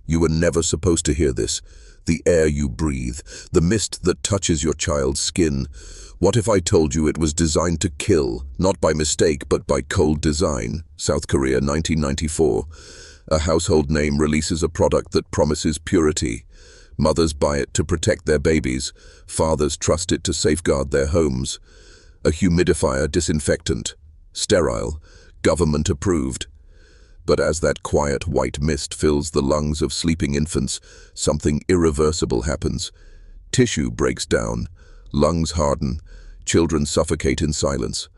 You were never supposed to hear this. The air you breathe, the mist that touches your child's skin. What if I told you it was designed to kill, not by mistake, but by cold design? South Korea, 1994. A household name releases a product that promises purity. Mothers buy it to protect their babies. Fathers trust it to safeguard their homes. A humidifier disinfectant. Sterile. Government approved. But as that quiet white mist fills the lungs of sleeping infants, something irreversible happens. Tissue breaks down. Lungs harden. Children suffocate in silence.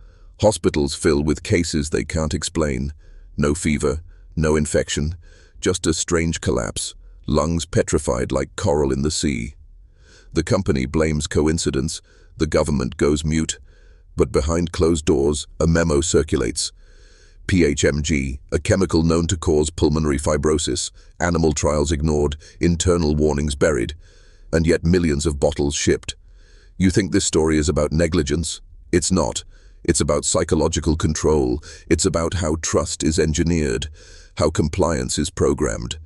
Hospitals fill with cases they can't explain. No fever, no infection, just a strange collapse. Lungs petrified like coral in the sea. The company blames coincidence. The government goes mute. But behind closed doors, a memo circulates. PHMG, a chemical known to cause pulmonary fibrosis, animal trials ignored, internal warnings buried, and yet millions of bottles shipped. You think this story is about negligence? It's not. It's about psychological control. It's about how trust is engineered, how compliance is programmed.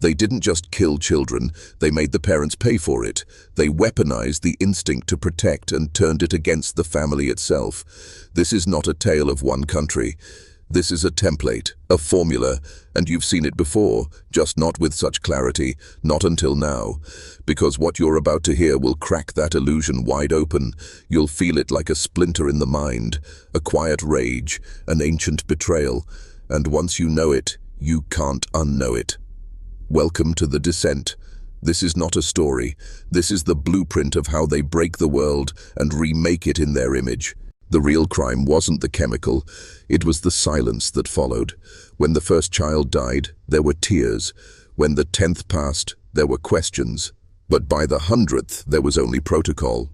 They didn't just kill children, they made the parents pay for it. They weaponized the instinct to protect and turned it against the family itself. This is not a tale of one country. This is a template, a formula, and you've seen it before, just not with such clarity, not until now. Because what you're about to hear will crack that illusion wide open. You'll feel it like a splinter in the mind, a quiet rage, an ancient betrayal. And once you know it, you can't unknow it. Welcome to The Descent. This is not a story. This is the blueprint of how they break the world and remake it in their image. The real crime wasn't the chemical, it was the silence that followed. When the first child died, there were tears. When the 10th passed, there were questions. But by the 100th, there was only protocol.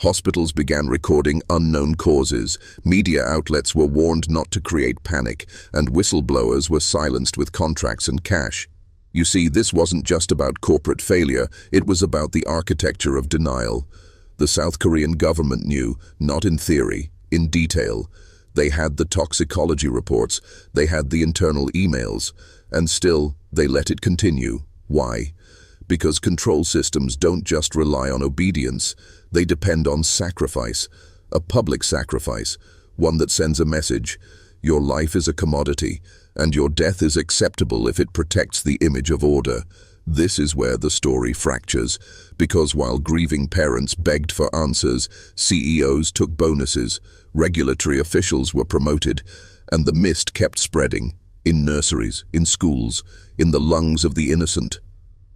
Hospitals began recording unknown causes, media outlets were warned not to create panic, and whistleblowers were silenced with contracts and cash. You see, this wasn't just about corporate failure, it was about the architecture of denial. The South Korean government knew, not in theory, in detail. They had the toxicology reports, they had the internal emails, and still, they let it continue. Why? Because control systems don't just rely on obedience, they depend on sacrifice, a public sacrifice, one that sends a message. Your life is a commodity, and your death is acceptable if it protects the image of order. This is where the story fractures, because while grieving parents begged for answers, CEOs took bonuses, regulatory officials were promoted, and the mist kept spreading, in nurseries, in schools, in the lungs of the innocent.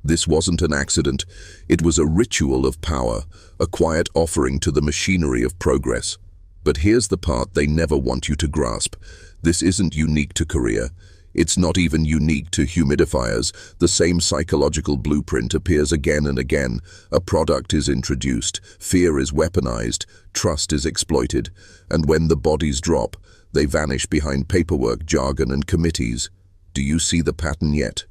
This wasn't an accident, it was a ritual of power, a quiet offering to the machinery of progress. But here's the part they never want you to grasp. This isn't unique to Korea. It's not even unique to humidifiers. The same psychological blueprint appears again and again. A product is introduced, fear is weaponized, trust is exploited, and when the bodies drop, they vanish behind paperwork, jargon, and committees. Do you see the pattern yet?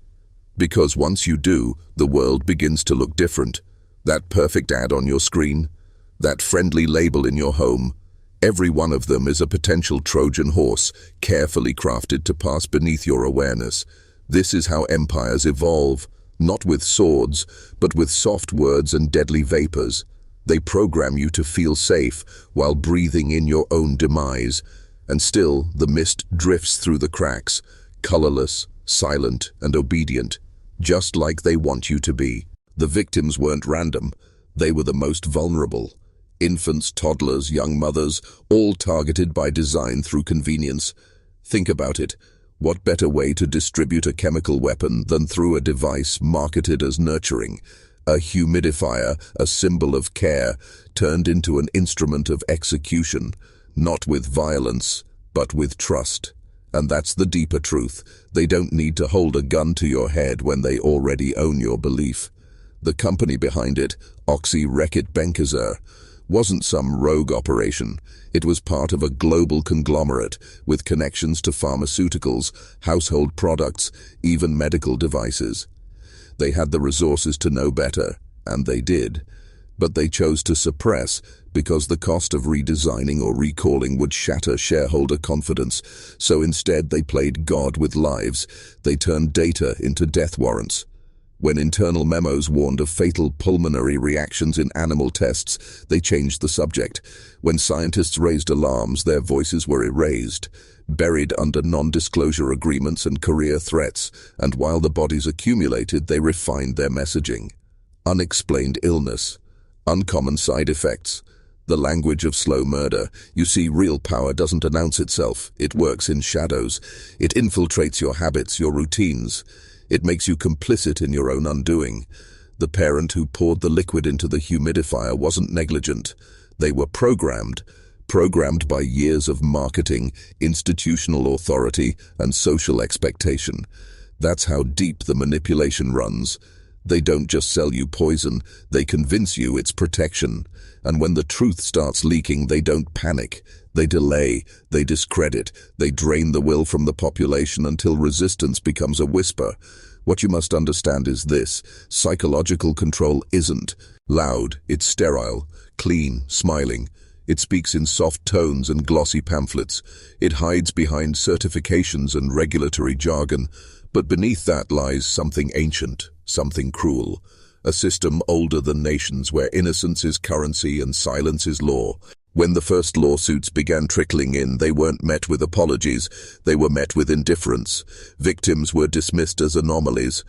Because once you do, the world begins to look different. That perfect ad on your screen, that friendly label in your home, every one of them is a potential Trojan horse, carefully crafted to pass beneath your awareness. This is how empires evolve, not with swords, but with soft words and deadly vapors. They program you to feel safe while breathing in your own demise. And still, the mist drifts through the cracks, colorless, silent, and obedient, just like they want you to be. The victims weren't random. They were the most vulnerable. Infants, toddlers, young mothers, all targeted by design through convenience. Think about it. What better way to distribute a chemical weapon than through a device marketed as nurturing? A humidifier, a symbol of care, turned into an instrument of execution, not with violence, but with trust. And that's the deeper truth. They don't need to hold a gun to your head when they already own your belief. The company behind it, Oxy-Rekit-Benkazer, wasn't some rogue operation. It was part of a global conglomerate with connections to pharmaceuticals, household products, even medical devices. They had the resources to know better, and they did. But they chose to suppress because the cost of redesigning or recalling would shatter shareholder confidence. So instead they played God with lives. They turned data into death warrants. When internal memos warned of fatal pulmonary reactions in animal tests, they changed the subject. When scientists raised alarms, their voices were erased, buried under non-disclosure agreements and career threats, and while the bodies accumulated, they refined their messaging. Unexplained illness, uncommon side effects, the language of slow murder. You see, real power doesn't announce itself. It works in shadows. It infiltrates your habits, your routines. It makes you complicit in your own undoing. The parent who poured the liquid into the humidifier wasn't negligent. They were programmed by years of marketing, institutional authority, and social expectation. That's how deep the manipulation runs. They don't just sell you poison, they convince you it's protection. And when the truth starts leaking, they don't panic. They delay, they discredit, they drain the will from the population until resistance becomes a whisper. What you must understand is this: psychological control isn't loud, it's sterile, clean, smiling. It speaks in soft tones and glossy pamphlets. It hides behind certifications and regulatory jargon. But beneath that lies something ancient, something cruel. A system older than nations where innocence is currency and silence is law. When the first lawsuits began trickling in, they weren't met with apologies. They were met with indifference. Victims were dismissed as anomalies.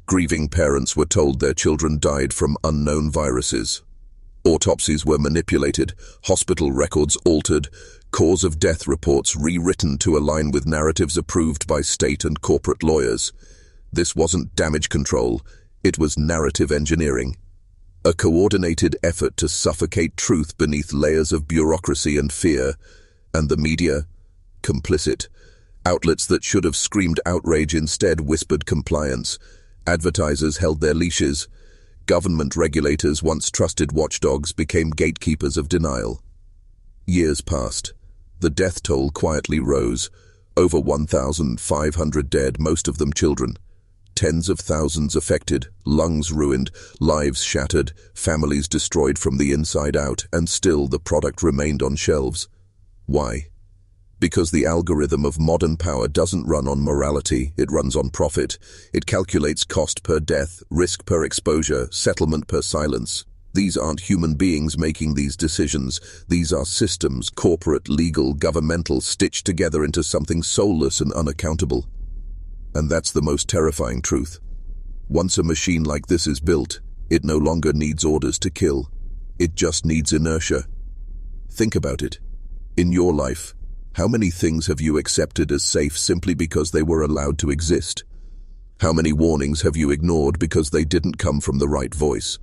Grieving parents were told their children died from unknown viruses. Autopsies were manipulated, hospital records altered, cause of death reports rewritten to align with narratives approved by state and corporate lawyers. This wasn't damage control, it was narrative engineering. A coordinated effort to suffocate truth beneath layers of bureaucracy and fear. And the media? Complicit. Outlets that should have screamed outrage instead whispered compliance. Advertisers held their leashes. Government regulators, once trusted watchdogs, became gatekeepers of denial. Years passed. The death toll quietly rose. Over 1,500 dead, most of them children. Tens of thousands affected, lungs ruined, lives shattered, families destroyed from the inside out, and still the product remained on shelves. Why? Because the algorithm of modern power doesn't run on morality, it runs on profit. It calculates cost per death, risk per exposure, settlement per silence. These aren't human beings making these decisions. These are systems, corporate, legal, governmental, stitched together into something soulless and unaccountable. And that's the most terrifying truth. Once a machine like this is built, it no longer needs orders to kill. It just needs inertia. Think about it. In your life, how many things have you accepted as safe simply because they were allowed to exist? How many warnings have you ignored because they didn't come from the right voice?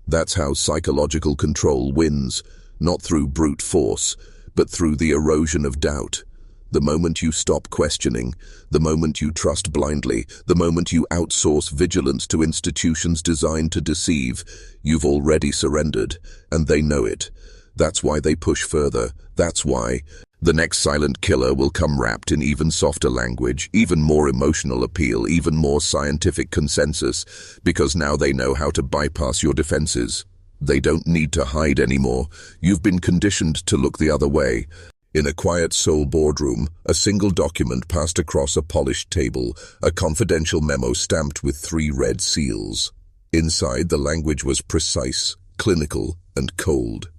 That's how psychological control wins, not through brute force, but through the erosion of doubt. The moment you stop questioning, the moment you trust blindly, the moment you outsource vigilance to institutions designed to deceive, you've already surrendered, and they know it. That's why they push further. That's why the next silent killer will come wrapped in even softer language, even more emotional appeal, even more scientific consensus, because now they know how to bypass your defenses. They don't need to hide anymore. You've been conditioned to look the other way. In a quiet Seoul boardroom, a single document passed across a polished table, a confidential memo stamped with 3 red seals. Inside, the language was precise, clinical, and cold.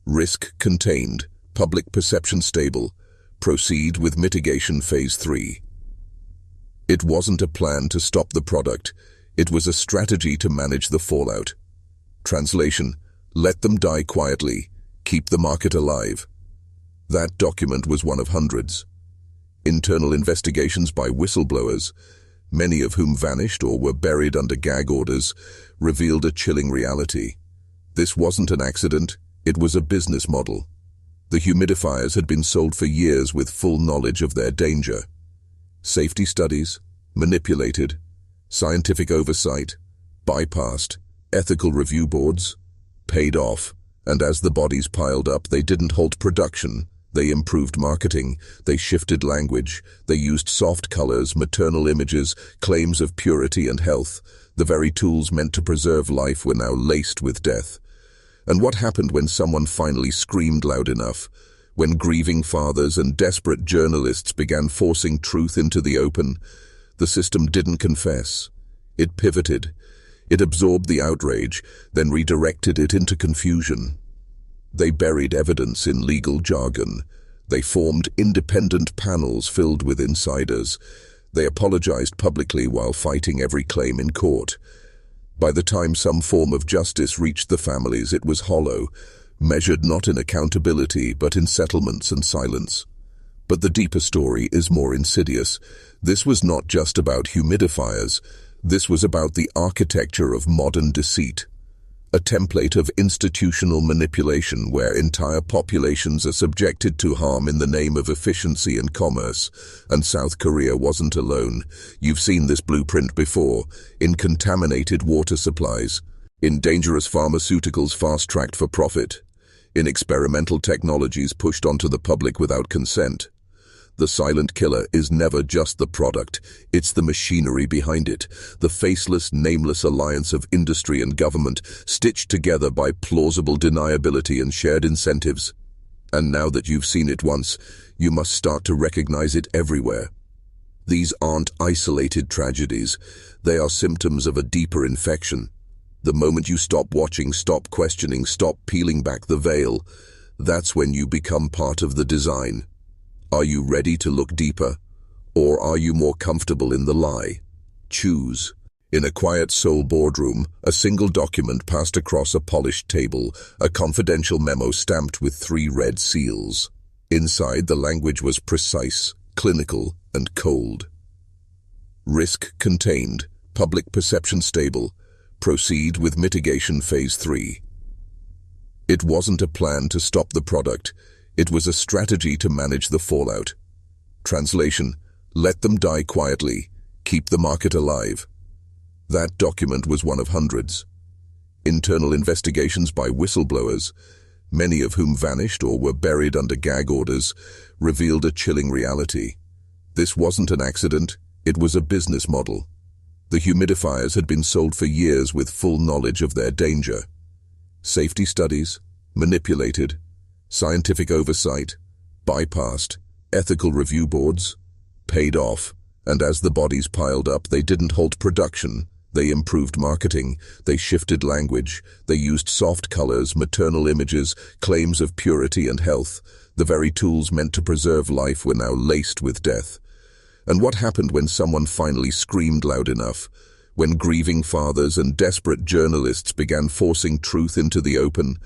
Risk contained, public perception stable. Proceed with mitigation phase 3. It wasn't a plan to stop the product. It was a strategy to manage the fallout. Translation: let them die quietly. Keep the market alive. That document was one of hundreds. Internal investigations by whistleblowers, many of whom vanished or were buried under gag orders, revealed a chilling reality. This wasn't an accident, it was a business model. The humidifiers had been sold for years with full knowledge of their danger. Safety studies, manipulated, scientific oversight, bypassed, ethical review boards, paid off, and as the bodies piled up, they didn't halt production. They improved marketing, they shifted language, they used soft colors, maternal images, claims of purity and health. The very tools meant to preserve life were now laced with death. And what happened when someone finally screamed loud enough? When grieving fathers and desperate journalists began forcing truth into the open, the system didn't confess. It pivoted. It absorbed the outrage, then redirected it into confusion. They buried evidence in legal jargon. They formed independent panels filled with insiders. They apologized publicly while fighting every claim in court. By the time some form of justice reached the families, it was hollow, measured not in accountability but in settlements and silence. But the deeper story is more insidious. This was not just about humidifiers. This was about the architecture of modern deceit. A template of institutional manipulation where entire populations are subjected to harm in the name of efficiency and commerce. And South Korea wasn't alone. You've seen this blueprint before, in contaminated water supplies, in dangerous pharmaceuticals fast-tracked for profit, in experimental technologies pushed onto the public without consent. The silent killer is never just the product, it's the machinery behind it, the faceless, nameless alliance of industry and government, stitched together by plausible deniability and shared incentives. And now that you've seen it once, you must start to recognize it everywhere. These aren't isolated tragedies, they are symptoms of a deeper infection. The moment you stop watching, stop questioning, stop peeling back the veil, that's when you become part of the design. Are you ready to look deeper? Or are you more comfortable in the lie? Choose. In a quiet Seoul boardroom, a single document passed across a polished table, a confidential memo stamped with 3 red seals. Inside, the language was precise, clinical, and cold. Risk contained, public perception stable. Proceed with mitigation phase 3. It wasn't a plan to stop the product. It was a strategy to manage the fallout. Translation: let them die quietly, keep the market alive. That document was one of hundreds. Internal investigations by whistleblowers, many of whom vanished or were buried under gag orders, revealed a chilling reality. This wasn't an accident, it was a business model. The humidifiers had been sold for years with full knowledge of their danger. Safety studies, manipulated, scientific oversight, bypassed, ethical review boards, paid off, and as the bodies piled up, they didn't halt production. They improved marketing, they shifted language, they used soft colors, maternal images, claims of purity and health. The very tools meant to preserve life were now laced with death. And what happened when someone finally screamed loud enough? When grieving fathers and desperate journalists began forcing truth into the open?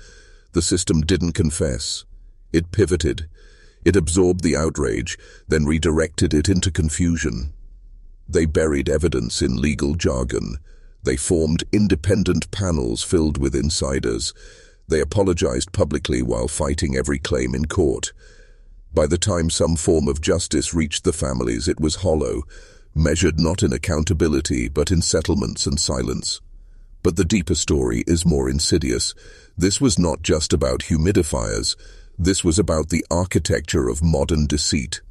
The system didn't confess. It pivoted. It absorbed the outrage, then redirected it into confusion. They buried evidence in legal jargon. They formed independent panels filled with insiders. They apologized publicly while fighting every claim in court. By the time some form of justice reached the families, it was hollow, measured not in accountability but in settlements and silence. But the deeper story is more insidious. This was not just about humidifiers. This was about the architecture of modern deceit.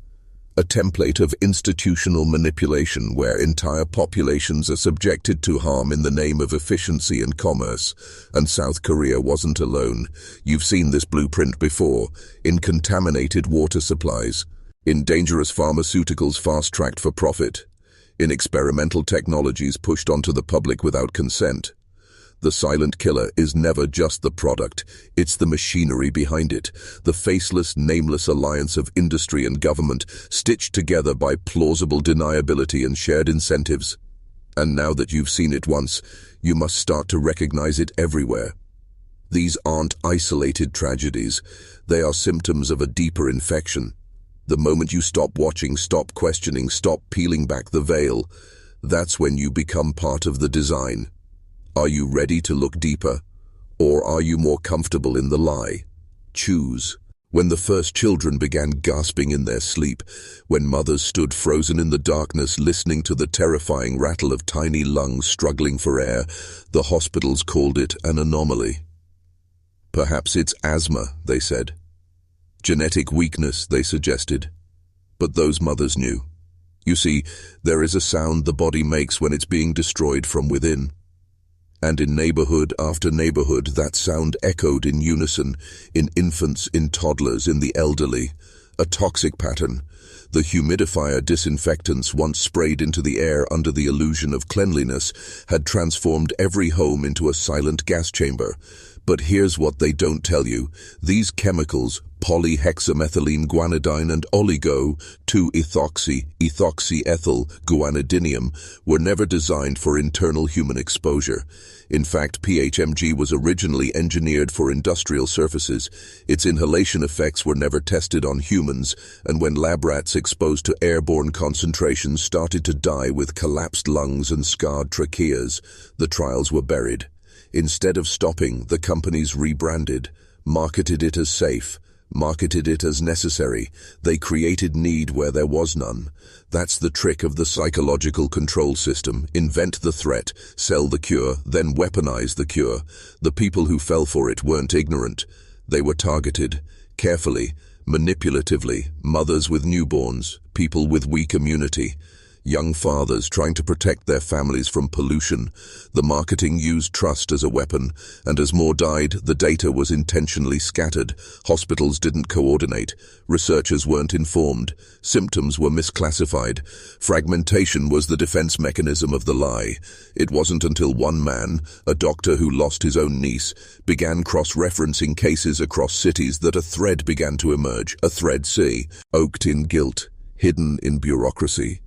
A template of institutional manipulation where entire populations are subjected to harm in the name of efficiency and commerce. And South Korea wasn't alone. You've seen this blueprint before, in contaminated water supplies, in dangerous pharmaceuticals fast-tracked for profit, in experimental technologies pushed onto the public without consent. The silent killer is never just the product, it's the machinery behind it, the faceless, nameless alliance of industry and government, stitched together by plausible deniability and shared incentives. And now that you've seen it once, you must start to recognize it everywhere. These aren't isolated tragedies, they are symptoms of a deeper infection. The moment you stop watching, stop questioning, stop peeling back the veil, that's when you become part of the design. Are you ready to look deeper? Or are you more comfortable in the lie? Choose. When the first children began gasping in their sleep, when mothers stood frozen in the darkness listening to the terrifying rattle of tiny lungs struggling for air, the hospitals called it an anomaly. Perhaps it's asthma, they said. Genetic weakness, they suggested. But those mothers knew. You see, there is a sound the body makes when it's being destroyed from within. And in neighborhood after neighborhood, that sound echoed in unison, in infants, in toddlers, in the elderly. A toxic pattern. The humidifier disinfectants once sprayed into the air under the illusion of cleanliness had transformed every home into a silent gas chamber. But here's what they don't tell you. These chemicals, polyhexamethylene guanidine and oligo-2-ethoxy-ethyl guanidinium, were never designed for internal human exposure. In fact, PHMG was originally engineered for industrial surfaces. Its inhalation effects were never tested on humans, and when lab rats exposed to airborne concentrations started to die with collapsed lungs and scarred tracheas, the trials were buried. Instead of stopping, the companies rebranded, marketed it as safe, marketed it as necessary. They created need where there was none. That's the trick of the psychological control system. Invent the threat, sell the cure, then weaponize the cure. The people who fell for it weren't ignorant. They were targeted, carefully, manipulatively, mothers with newborns, people with weak immunity, young fathers trying to protect their families from pollution. The marketing used trust as a weapon, and as more died, the data was intentionally scattered. Hospitals didn't coordinate. Researchers weren't informed. Symptoms were misclassified. Fragmentation was the defense mechanism of the lie. It wasn't until one man, a doctor who lost his own niece, began cross-referencing cases across cities that a thread began to emerge. A thread, oaked in guilt, hidden in bureaucracy.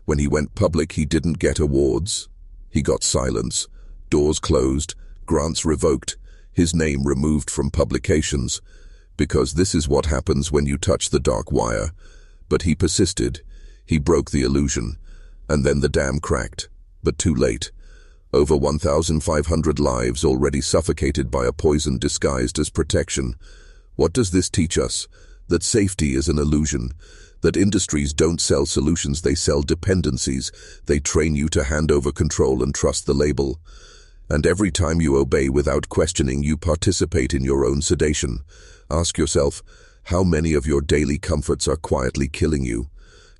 When he went public, he didn't get awards. He got silence, doors closed, grants revoked, his name removed from publications. Because this is what happens when you touch the dark wire. But he persisted. He broke the illusion. And then the dam cracked. But too late. Over 1,500 lives already suffocated by a poison disguised as protection. What does this teach us? That safety is an illusion. That industries don't sell solutions, they sell dependencies. They train you to hand over control and trust the label. And every time you obey without questioning, you participate in your own sedation. Ask yourself, how many of your daily comforts are quietly killing you?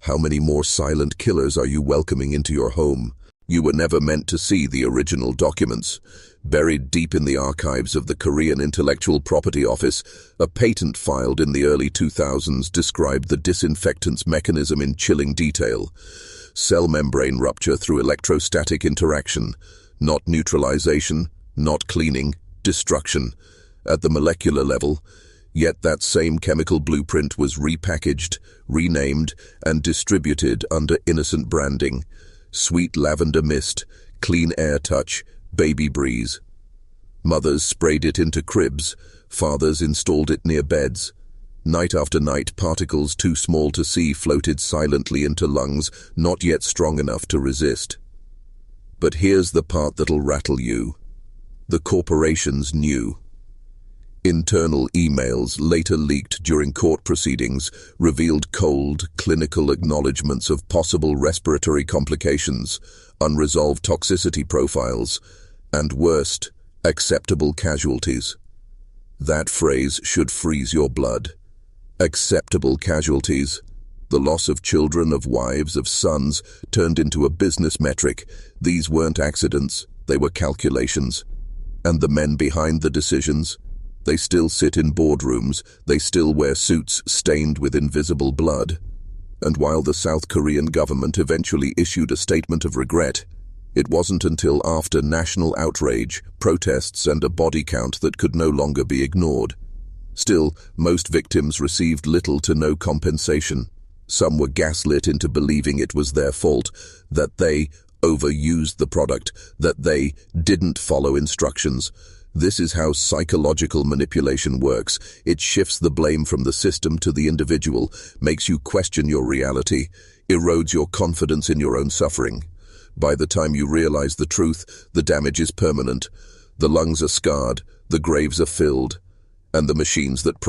How many more silent killers are you welcoming into your home? You were never meant to see the original documents. Buried deep in the archives of the Korean Intellectual Property Office, a patent filed in the early 2000s described the disinfectant's mechanism in chilling detail. Cell membrane rupture through electrostatic interaction. Not neutralization, not cleaning, destruction. At the molecular level, yet that same chemical blueprint was repackaged, renamed, and distributed under innocent branding. Sweet lavender mist, clean air touch, baby breeze. Mothers sprayed it into cribs, fathers installed it near beds. Night after night, particles too small to see floated silently into lungs not yet strong enough to resist. But here's the part that'll rattle you. The corporations knew. Internal emails, later leaked during court proceedings, revealed cold, clinical acknowledgements of possible respiratory complications, unresolved toxicity profiles, and worst, acceptable casualties. That phrase should freeze your blood. Acceptable casualties. The loss of children, of wives, of sons, turned into a business metric. These weren't accidents, they were calculations. And the men behind the decisions? They still sit in boardrooms, they still wear suits stained with invisible blood. And while the South Korean government eventually issued a statement of regret, it wasn't until after national outrage, protests, and a body count that could no longer be ignored. Still, most victims received little to no compensation. Some were gaslit into believing it was their fault, that they overused the product, that they didn't follow instructions. This is how psychological manipulation works. It shifts the blame from the system to the individual, makes you question your reality, erodes your confidence in your own suffering. By the time you realize the truth, the damage is permanent. The lungs are scarred, the graves are filled, and the machines that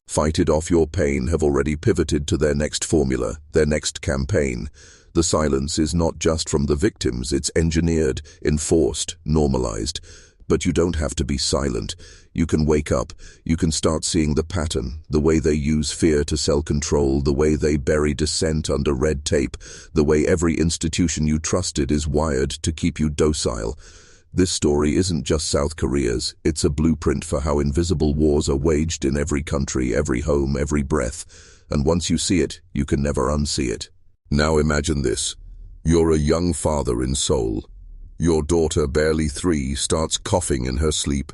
fight it off your pain have already pivoted to their next formula, their next campaign. The silence is not just from the victims, it's engineered, enforced, normalized. But you don't have to be silent. You can wake up. You can start seeing the pattern, the way they use fear to sell control, the way they bury dissent under red tape, the way every institution you trusted is wired to keep you docile. This story isn't just South Korea's. It's a blueprint for how invisible wars are waged in every country, every home, every breath. and once you see it, you can never unsee it. Now imagine this. You're a young father in Seoul. Your daughter, barely 3, starts coughing in her sleep.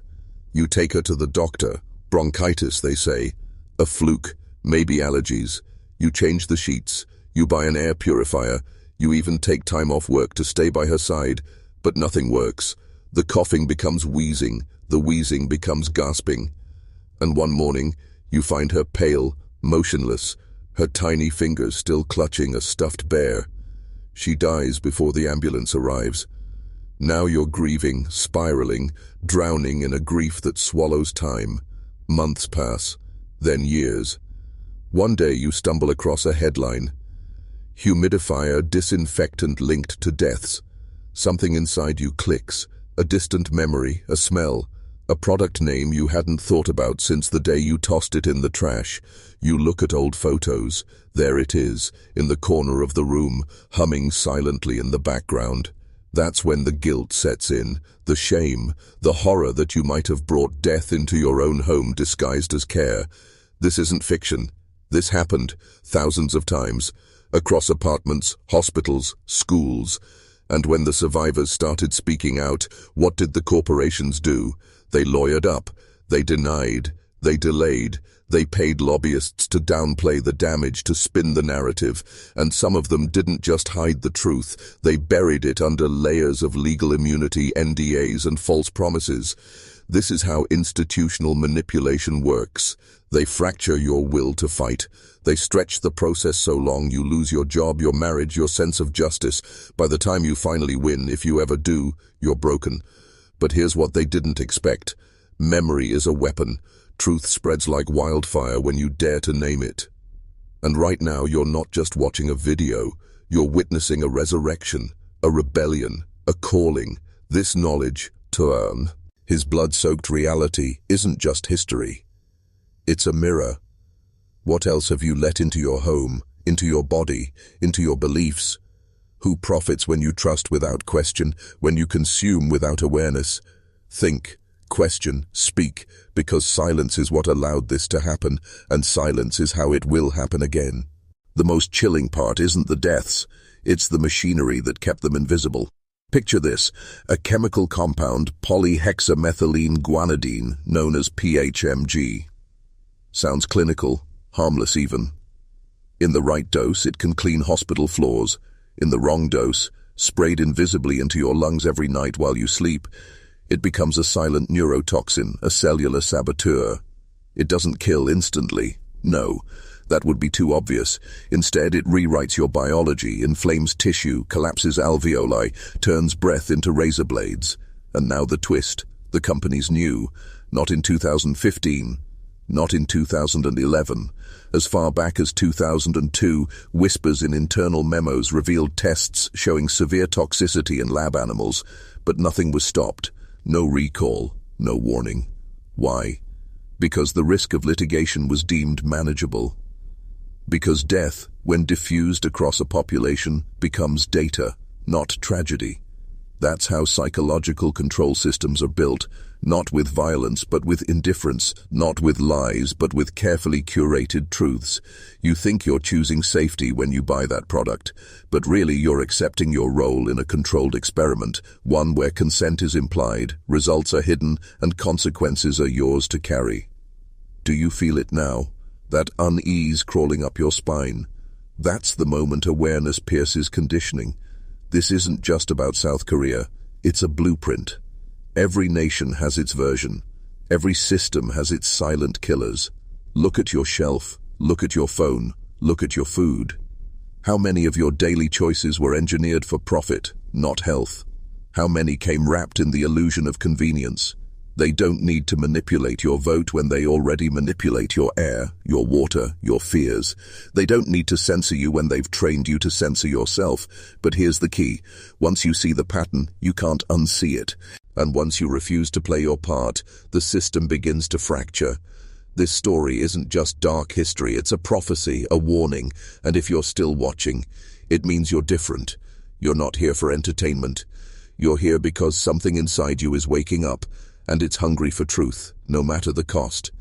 You take her to the doctor. Bronchitis, they say. A fluke, maybe allergies. You change the sheets. You buy an air purifier. You even take time off work to stay by her side. But nothing works. The coughing becomes wheezing. The wheezing becomes gasping. And one morning, you find her pale, motionless, her tiny fingers still clutching a stuffed bear. She dies before the ambulance arrives. Now you're grieving, spiraling, drowning in a grief that swallows time. Months pass, then years. One day you stumble across a headline. Humidifier disinfectant linked to deaths. Something inside you clicks. A distant memory, a smell, a product name you hadn't thought about since the day you tossed it in the trash. You look at old photos. There it is, in the corner of the room, humming silently in the background. That's when the guilt sets in, the shame, the horror that you might have brought death into your own home disguised as care. This isn't fiction. This happened, thousands of times, across apartments, hospitals, schools. And when the survivors started speaking out, what did the corporations do? They lawyered up, they denied, they delayed, they paid lobbyists to downplay the damage, to spin the narrative, and some of them didn't just hide the truth, they buried it under layers of legal immunity, NDAs, and false promises. This is how institutional manipulation works. They fracture your will to fight. They stretch the process so long you lose your job, your marriage, your sense of justice. By the time you finally win, if you ever do, you're broken. But here's what they didn't expect. Memory is a weapon. Truth spreads like wildfire when you dare to name it. And right now, you're not just watching a video. You're witnessing a resurrection, a rebellion, a calling. This knowledge, to earn. His blood-soaked reality isn't just history. It's a mirror. What else have you let into your home, into your body, into your beliefs? Who profits when you trust without question, when you consume without awareness? Think, question, speak, because silence is what allowed this to happen, and silence is how it will happen again. The most chilling part isn't the deaths, it's the machinery that kept them invisible. Picture this, a chemical compound, polyhexamethylene guanidine, known as PHMG. Sounds clinical, harmless even. In the right dose, it can clean hospital floors. In the wrong dose, sprayed invisibly into your lungs every night while you sleep, it becomes a silent neurotoxin, a cellular saboteur. It doesn't kill instantly. No, that would be too obvious. Instead, it rewrites your biology, inflames tissue, collapses alveoli, turns breath into razor blades. And now the twist. The company's new. Not in 2015. Not in 2011. As far back as 2002, whispers in internal memos revealed tests showing severe toxicity in lab animals, but nothing was stopped. No recall, no warning. Why? Because the risk of litigation was deemed manageable. Because death, when diffused across a population, becomes data, not tragedy. That's how psychological control systems are built, not with violence but with indifference, not with lies but with carefully curated truths. You think you're choosing safety when you buy that product, but really you're accepting your role in a controlled experiment, one where consent is implied, results are hidden, and consequences are yours to carry. Do you feel it now? That unease crawling up your spine? That's the moment awareness pierces conditioning. This isn't just about South Korea, it's a blueprint. Every nation has its version. Every system has its silent killers. Look at your shelf, look at your phone, look at your food. How many of your daily choices were engineered for profit, not health? How many came wrapped in the illusion of convenience? They don't need to manipulate your vote when they already manipulate your air, your water, your fears. They don't need to censor you when they've trained you to censor yourself. But here's the key. Once you see the pattern, you can't unsee it. And once you refuse to play your part, the system begins to fracture. This story isn't just dark history, it's a prophecy, a warning. And if you're still watching, it means you're different. You're not here for entertainment. You're here because something inside you is waking up, and it's hungry for truth, no matter the cost.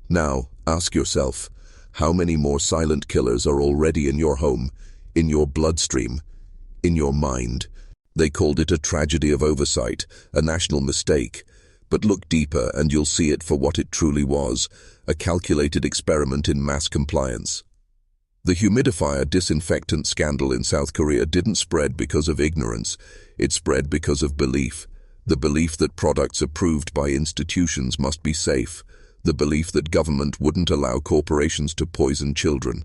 Now, ask yourself, How many more silent killers are already in your home, in your bloodstream, in your mind? They called it a tragedy of oversight, a national mistake. But look deeper and you'll see it for what it truly was, a calculated experiment in mass compliance. The humidifier disinfectant scandal in South Korea didn't spread because of ignorance, it spread because of belief. The belief that products approved by institutions must be safe. The belief that government wouldn't allow corporations to poison children.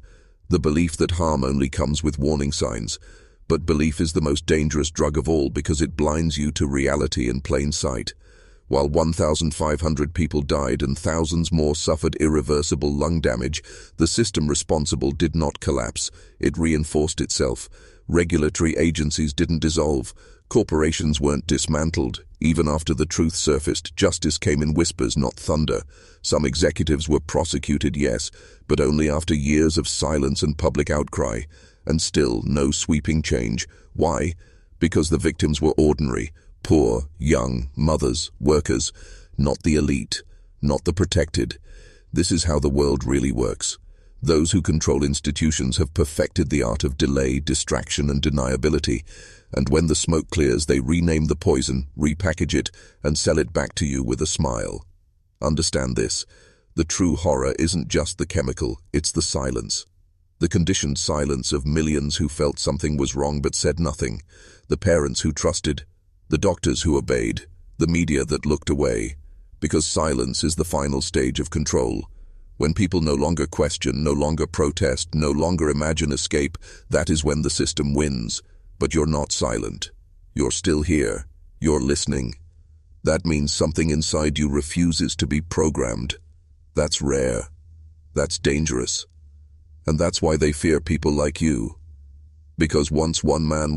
The belief that harm only comes with warning signs. But belief is the most dangerous drug of all because it blinds you to reality in plain sight. While 1,500 people died and thousands more suffered irreversible lung damage, the system responsible did not collapse. It reinforced itself. Regulatory agencies didn't dissolve. Corporations weren't dismantled. Even after the truth surfaced, justice came in whispers, not thunder. Some executives were prosecuted, yes, but only after years of silence and public outcry. And still, no sweeping change. Why? Because the victims were ordinary. Poor, young, mothers, workers, not the elite, not the protected. This is how the world really works. Those who control institutions have perfected the art of delay, distraction, and deniability. And when the smoke clears, they rename the poison, repackage it, and sell it back to you with a smile. Understand this. The true horror isn't just the chemical, it's the silence. The conditioned silence of millions who felt something was wrong but said nothing. The parents who trusted. The doctors who obeyed, the media that looked away, because silence is the final stage of control. When people no longer question, no longer protest, no longer imagine escape, that is when the system wins. But you're not silent. You're still here. You're listening. That means something inside you refuses to be programmed. That's rare. That's dangerous. And that's why they fear people like you. Because once one man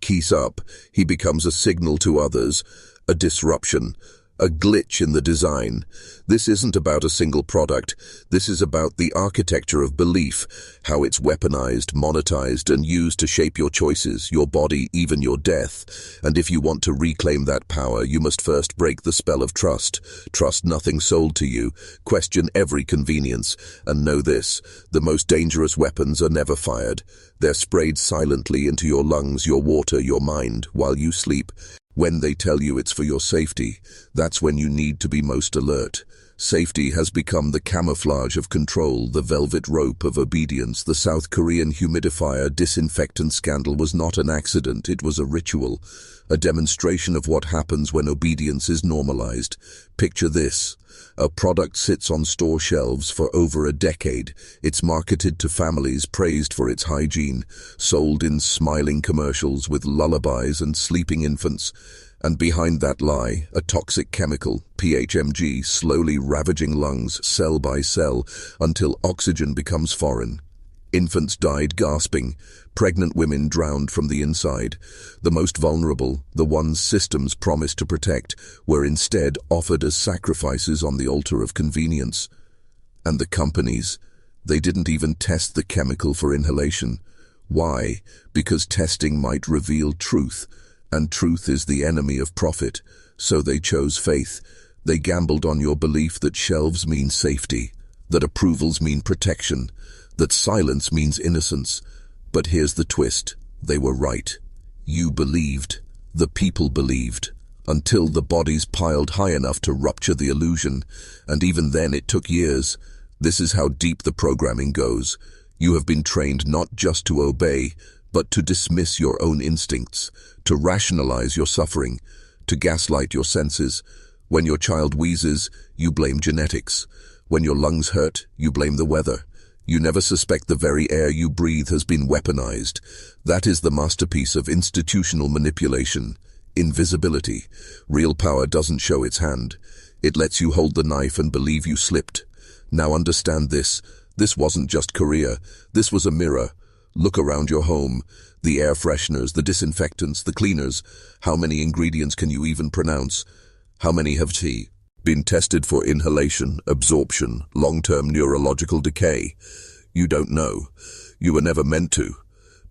keys up, he becomes a signal to others, a disruption, a glitch in the design. This isn't about a single product. This is about the architecture of belief, how it's weaponized, monetized, and used to shape your choices, your body, even your death. And if you want to reclaim that power, you must first break the spell of trust. Trust nothing sold to you. Question every convenience. And know this, the most dangerous weapons are never fired. They're sprayed silently into your lungs, your water, your mind, while you sleep. When they tell you it's for your safety, that's when you need to be most alert. Safety has become the camouflage of control, the velvet rope of obedience. The South Korean humidifier disinfectant scandal was not an accident, it was a ritual, a demonstration of what happens when obedience is normalized. Picture this. A product sits on store shelves for over a decade. It's marketed to families, praised for its hygiene, sold in smiling commercials with lullabies and sleeping infants. And behind that lie, a toxic chemical, PHMG, slowly ravaging lungs cell by cell until oxygen becomes foreign. Infants died gasping. Pregnant women drowned from the inside. The most vulnerable, the ones systems promised to protect, were instead offered as sacrifices on the altar of convenience. And the companies, they didn't even test the chemical for inhalation. Why? Because testing might reveal truth, and truth is the enemy of profit. So they chose faith. They gambled on your belief that shelves mean safety, that approvals mean protection, that silence means innocence. But here's the twist. They were right. You believed. The people believed. Until the bodies piled high enough to rupture the illusion. And even then it took years. This is how deep the programming goes. You have been trained not just to obey, but to dismiss your own instincts, to rationalize your suffering, to gaslight your senses. When your child wheezes, you blame genetics. When your lungs hurt, you blame the weather. You never suspect the very air you breathe has been weaponized. That is the masterpiece of institutional manipulation. Invisibility. Real power doesn't show its hand. It lets you hold the knife and believe you slipped. Now understand this. This wasn't just Korea. This was a mirror. Look around your home. The air fresheners, the disinfectants, the cleaners. How many ingredients can you even pronounce? How many have been tested for inhalation, absorption, long-term neurological decay? You don't know. You were never meant to.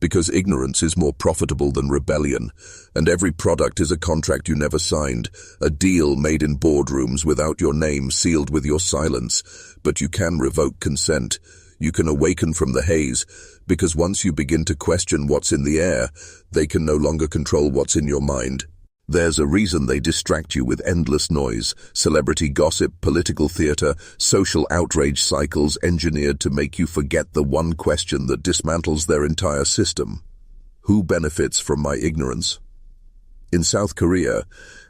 Because ignorance is more profitable than rebellion, and every product is a contract you never signed, a deal made in boardrooms without your name sealed with your silence. But you can revoke consent. You can awaken from the haze, because once you begin to question what's in the air, they can no longer control what's in your mind. There's a reason they distract you with endless noise, celebrity gossip, political theater, social outrage cycles engineered to make you forget the one question that dismantles their entire system. Who benefits from my ignorance? In South Korea,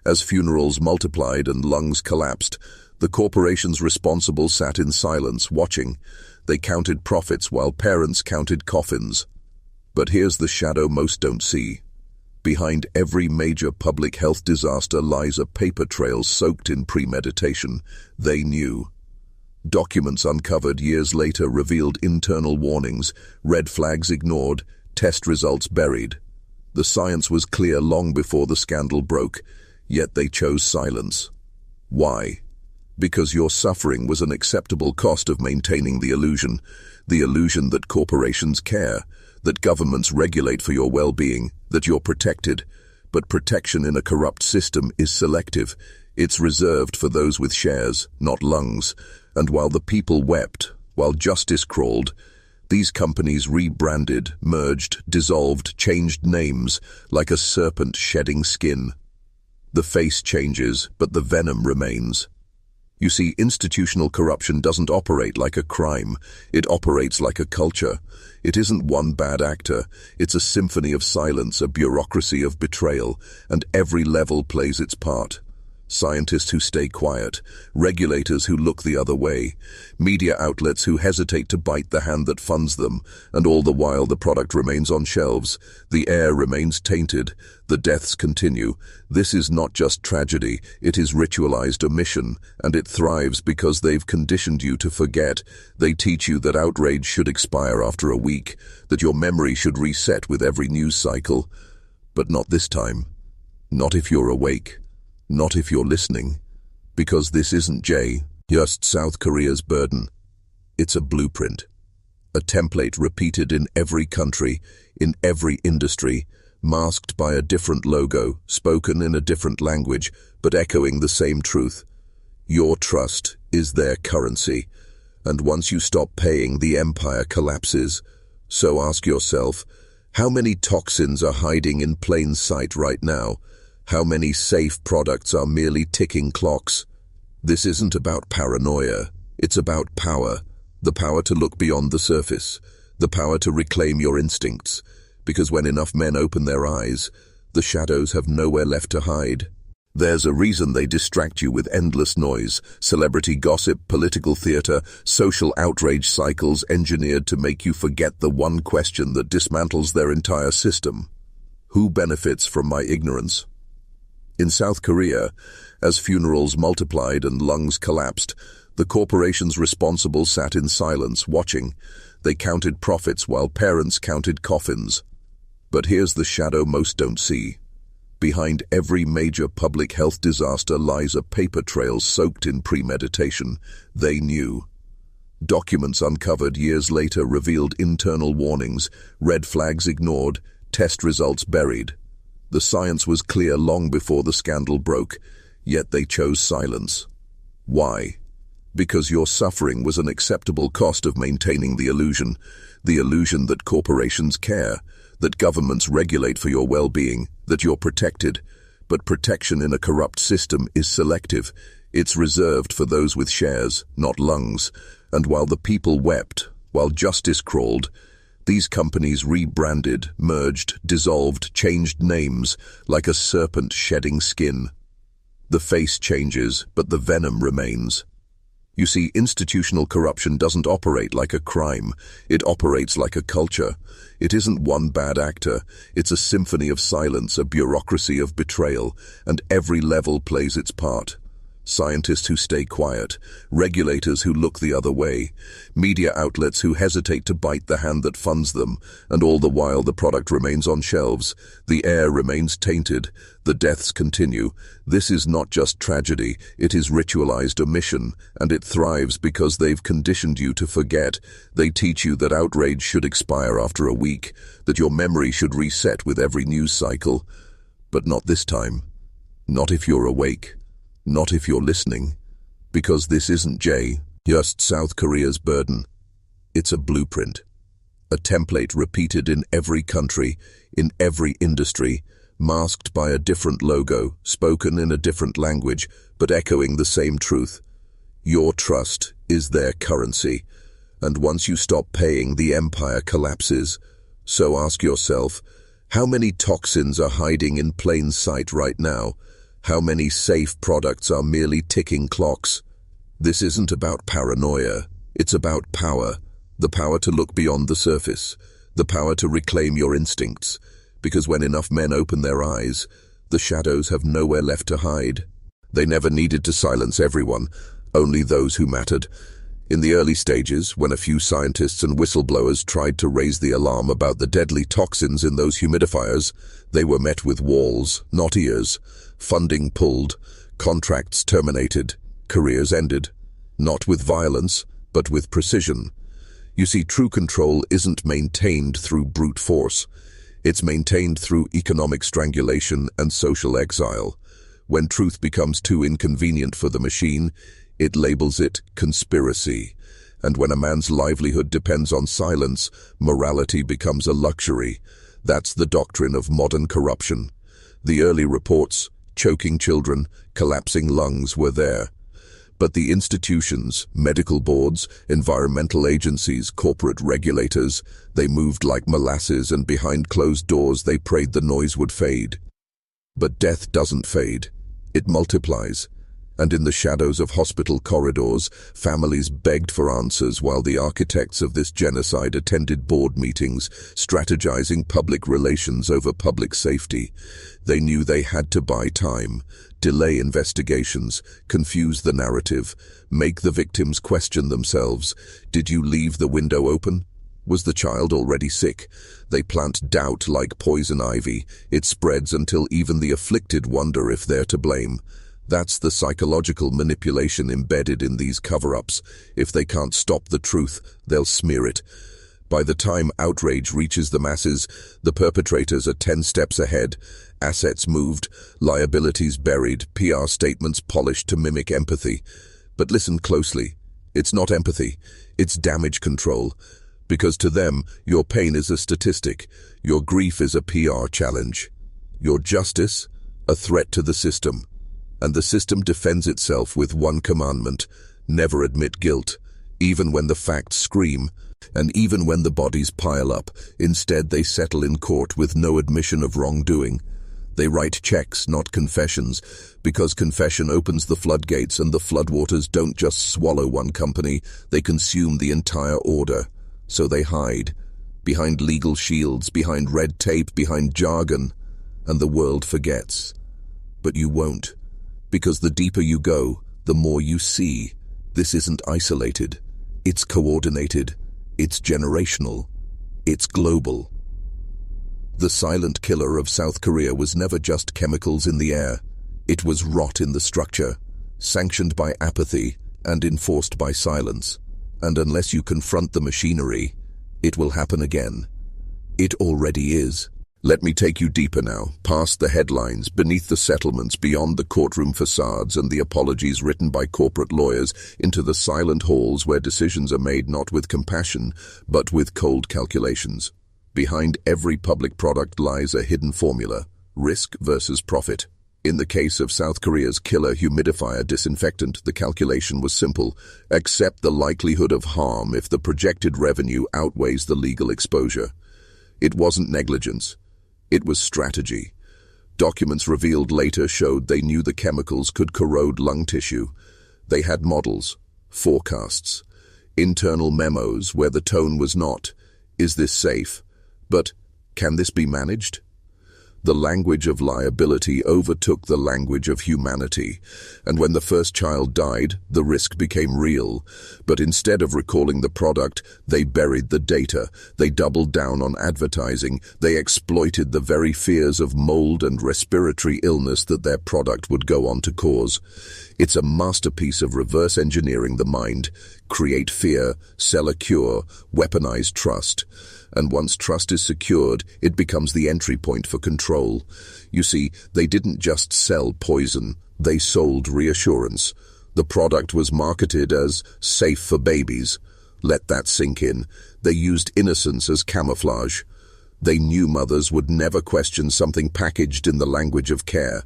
as funerals multiplied and lungs collapsed, the corporations responsible sat in silence, watching. They counted profits while parents counted coffins. But here's the shadow most don't see. Behind every major public health disaster lies a paper trail soaked in premeditation. They knew. Documents uncovered years later revealed internal warnings, red flags ignored, test results buried. The science was clear long before the scandal broke, yet they chose silence. Why? Because your suffering was an acceptable cost of maintaining the illusion that corporations care, that governments regulate for your well-being, that you're protected. But protection in a corrupt system is selective. It's reserved for those with shares, not lungs. And while the people wept, while justice crawled, these companies rebranded, merged, dissolved, changed names, like a serpent shedding skin. The face changes, but the venom remains. You see, institutional corruption doesn't operate like a crime. It operates like a culture. It isn't one bad actor. It's a symphony of silence, a bureaucracy of betrayal, and every level plays its part. Scientists who stay quiet, regulators who look the other way, media outlets who hesitate to bite the hand that funds them, and all the while the product remains on shelves. The air remains tainted. The deaths continue. This is not just tragedy, it is ritualized omission, and it thrives because they've conditioned you to forget. They teach you that outrage should expire after a week, that your memory should reset with every news cycle. But not this time. Not if you're awake. Not if you're listening. Because this isn't just South Korea's burden. It's a blueprint. A template repeated in every country, in every industry, masked by a different logo, spoken in a different language, but echoing the same truth. Your trust is their currency, and once you stop paying, the empire collapses. So ask yourself, how many toxins are hiding in plain sight right now? How many safe products are merely ticking clocks? This isn't about paranoia. It's about power. The power to look beyond the surface. The power to reclaim your instincts. Because when enough men open their eyes, the shadows have nowhere left to hide. There's a reason they distract you with endless noise, celebrity gossip, political theater, social outrage cycles engineered to make you forget the one question that dismantles their entire system. Who benefits from my ignorance? In South Korea, as funerals multiplied and lungs collapsed, the corporations responsible sat in silence, watching. They counted profits while parents counted coffins. But here's the shadow most don't see. Behind every major public health disaster lies a paper trail soaked in premeditation. They knew. Documents uncovered years later revealed internal warnings, red flags ignored, test results buried. The science was clear long before the scandal broke, yet they chose silence. Why? Because your suffering was an acceptable cost of maintaining the illusion that corporations care, that governments regulate for your well-being, that you're protected. But protection in a corrupt system is selective. It's reserved for those with shares, not lungs. And while the people wept, while justice crawled, these companies rebranded, merged, dissolved, changed names, like a serpent shedding skin. The face changes, but the venom remains. You see, institutional corruption doesn't operate like a crime. It operates like a culture. It isn't one bad actor. It's a symphony of silence, a bureaucracy of betrayal, and every level plays its part. Scientists who stay quiet, regulators who look the other way, media outlets who hesitate to bite the hand that funds them, and all the while the product remains on shelves. The air remains tainted, the deaths continue. This is not just tragedy, it is ritualized omission, and it thrives because they've conditioned you to forget. They teach you that outrage should expire after a week, that your memory should reset with every news cycle. But not this time. Not if you're awake. Not if you're listening, because this isn't just South Korea's burden. It's a blueprint, a template repeated in every country, in every industry, masked by a different logo, spoken in a different language, but echoing the same truth. Your trust is their currency, and once you stop paying, the empire collapses. So ask yourself, how many toxins are hiding in plain sight right now? How many safe products are merely ticking clocks? This isn't about paranoia. It's about power. The power to look beyond the surface. The power to reclaim your instincts. Because when enough men open their eyes, the shadows have nowhere left to hide. They never needed to silence everyone, only those who mattered. In the early stages, when a few scientists and whistleblowers tried to raise the alarm about the deadly toxins in those humidifiers, they were met with walls, not ears. Funding pulled, contracts terminated, careers ended. Not with violence, but with precision. You see, true control isn't maintained through brute force. It's maintained through economic strangulation and social exile. When truth becomes too inconvenient for the machine, it labels it conspiracy. And when a man's livelihood depends on silence, morality becomes a luxury. That's the doctrine of modern corruption. The early reports, choking children, collapsing lungs, were there. But the institutions, medical boards, environmental agencies, corporate regulators, they moved like molasses, and behind closed doors they prayed the noise would fade. But death doesn't fade. It multiplies. And in the shadows of hospital corridors, families begged for answers while the architects of this genocide attended board meetings, strategizing public relations over public safety. They knew they had to buy time, delay investigations, confuse the narrative, make the victims question themselves. Did you leave the window open? Was the child already sick? They plant doubt like poison ivy. It spreads until even the afflicted wonder if they're to blame. That's the psychological manipulation embedded in these cover-ups. If they can't stop the truth, they'll smear it. By the time outrage reaches the masses, the perpetrators are 10 steps ahead. Assets moved, liabilities buried, PR statements polished to mimic empathy. But listen closely. It's not empathy. It's damage control. Because to them, your pain is a statistic. Your grief is a PR challenge. Your justice, a threat to the system. And the system defends itself with one commandment: never admit guilt, even when the facts scream, and even when the bodies pile up. Instead, they settle in court with no admission of wrongdoing. They write checks, not confessions, because confession opens the floodgates, and the floodwaters don't just swallow one company, they consume the entire order. So they hide, behind legal shields, behind red tape, behind jargon, and the world forgets. But you won't. Because the deeper you go, the more you see. This isn't isolated. It's coordinated. It's generational. It's global. The silent killer of South Korea was never just chemicals in the air. It was rot in the structure, sanctioned by apathy and enforced by silence. And unless you confront the machinery, it will happen again. It already is. Let me take you deeper now, past the headlines, beneath the settlements, beyond the courtroom facades and the apologies written by corporate lawyers, into the silent halls where decisions are made not with compassion, but with cold calculations. Behind every public product lies a hidden formula: risk versus profit. In the case of South Korea's killer humidifier disinfectant, the calculation was simple: accept the likelihood of harm if the projected revenue outweighs the legal exposure. It wasn't negligence. It was strategy. Documents revealed later showed they knew the chemicals could corrode lung tissue. They had models, forecasts, internal memos where the tone was not, "Is this safe?" but "Can this be managed?" The language of liability overtook the language of humanity, and when the first child died, the risk became real. But instead of recalling the product, they buried the data, they doubled down on advertising, they exploited the very fears of mold and respiratory illness that their product would go on to cause. It's a masterpiece of reverse engineering the mind. Create fear, sell a cure, weaponize trust. And once trust is secured, it becomes the entry point for control. You see, they didn't just sell poison, they sold reassurance. The product was marketed as safe for babies. Let that sink in. They used innocence as camouflage. They knew mothers would never question something packaged in the language of care.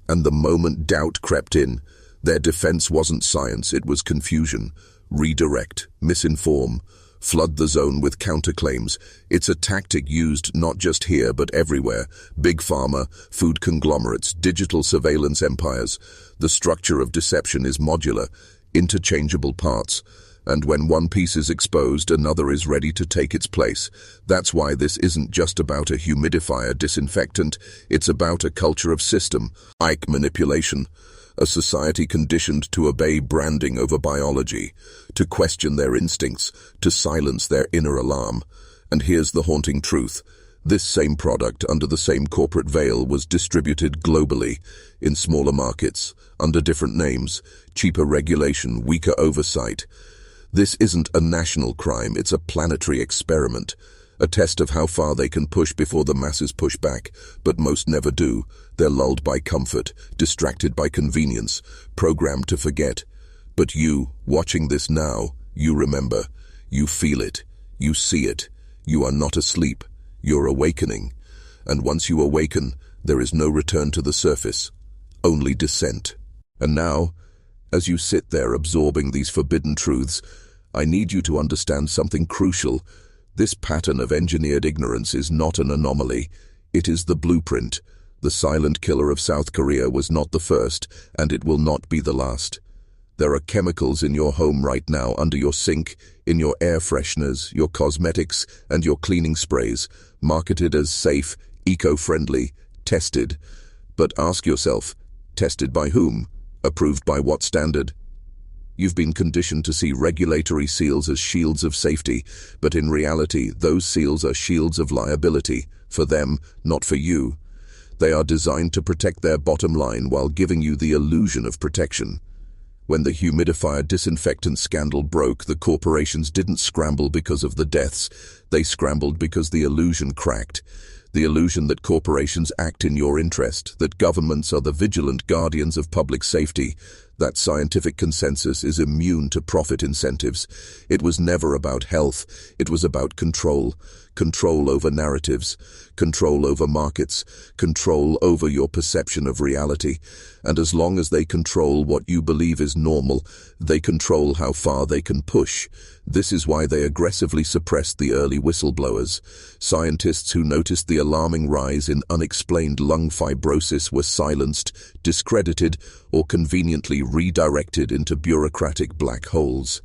And the moment doubt crept in, their defense wasn't science, it was confusion. Redirect, misinform, flood the zone with counterclaims. It's a tactic used not just here but everywhere. Big pharma, food conglomerates, digital surveillance empires. The structure of deception is modular, interchangeable parts. And when one piece is exposed, another is ready to take its place. That's why this isn't just about a humidifier disinfectant, it's about a culture of system, manipulation. A society conditioned to obey branding over biology, to question their instincts, to silence their inner alarm. And here's the haunting truth. This same product, under the same corporate veil, was distributed globally, in smaller markets, under different names, cheaper regulation, weaker oversight. This isn't a national crime, it's a planetary experiment. A test of how far they can push before the masses push back, but most never do. They're lulled by comfort, distracted by convenience, programmed to forget. But you, watching this now, you remember. You feel it. You see it. You are not asleep. You're awakening. And once you awaken, there is no return to the surface, only descent. And now, as you sit there absorbing these forbidden truths, I need you to understand something crucial. This pattern of engineered ignorance is not an anomaly. It is the blueprint. The silent killer of South Korea was not the first, and it will not be the last. There are chemicals in your home right now, under your sink, in your air fresheners, your cosmetics, and your cleaning sprays, marketed as safe, eco-friendly, tested. But ask yourself, tested by whom? Approved by what standard? You've been conditioned to see regulatory seals as shields of safety, but in reality, those seals are shields of liability, for them, not for you. They are designed to protect their bottom line while giving you the illusion of protection. When the humidifier disinfectant scandal broke, the corporations didn't scramble because of the deaths. They scrambled because the illusion cracked. The illusion that corporations act in your interest, that governments are the vigilant guardians of public safety, that scientific consensus is immune to profit incentives. It was never about health, it was about control. Control over narratives, control over markets, control over your perception of reality. And as long as they control what you believe is normal, they control how far they can push. This is why they aggressively suppressed the early whistleblowers. Scientists who noticed the alarming rise in unexplained lung fibrosis were silenced, discredited, or conveniently redirected into bureaucratic black holes.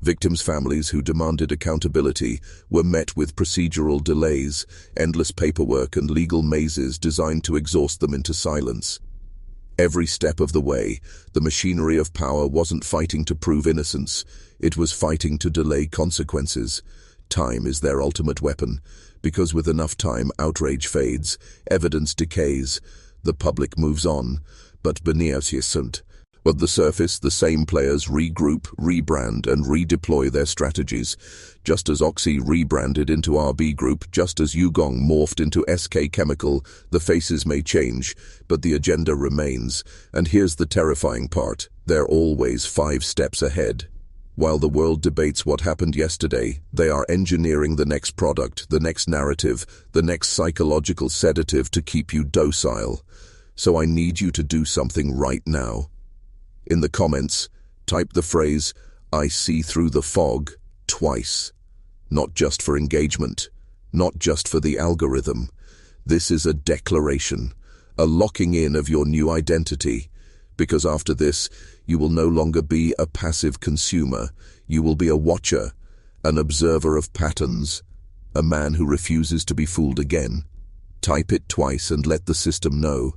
Victims' families who demanded accountability were met with procedural delays, endless paperwork and legal mazes designed to exhaust them into silence. Every step of the way, the machinery of power wasn't fighting to prove innocence, it was fighting to delay consequences. Time is their ultimate weapon, because with enough time, outrage fades, evidence decays, the public moves on, but beneath on the surface, the same players regroup, rebrand, and redeploy their strategies. Just as Oxy rebranded into RB Group, just as Yugong morphed into SK Chemical, the faces may change, but the agenda remains. And here's the terrifying part, they're always 5 steps ahead. While the world debates what happened yesterday, they are engineering the next product, the next narrative, the next psychological sedative to keep you docile. So I need you to do something right now. In the comments, type the phrase, "I see through the fog," twice. Not just for engagement, not just for the algorithm. This is a declaration, a locking in of your new identity. Because after this, you will no longer be a passive consumer. You will be a watcher, an observer of patterns, a man who refuses to be fooled again. Type it twice and let the system know.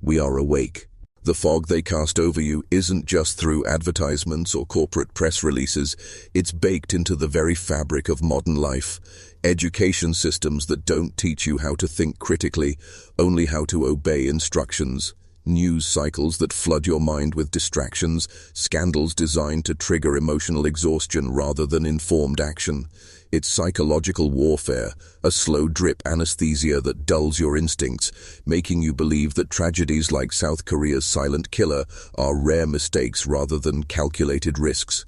We are awake. The fog they cast over you isn't just through advertisements or corporate press releases, it's baked into the very fabric of modern life. Education systems that don't teach you how to think critically, only how to obey instructions. News cycles that flood your mind with distractions, scandals designed to trigger emotional exhaustion rather than informed action. It's psychological warfare, a slow drip anesthesia that dulls your instincts, making you believe that tragedies like South Korea's silent killer are rare mistakes rather than calculated risks.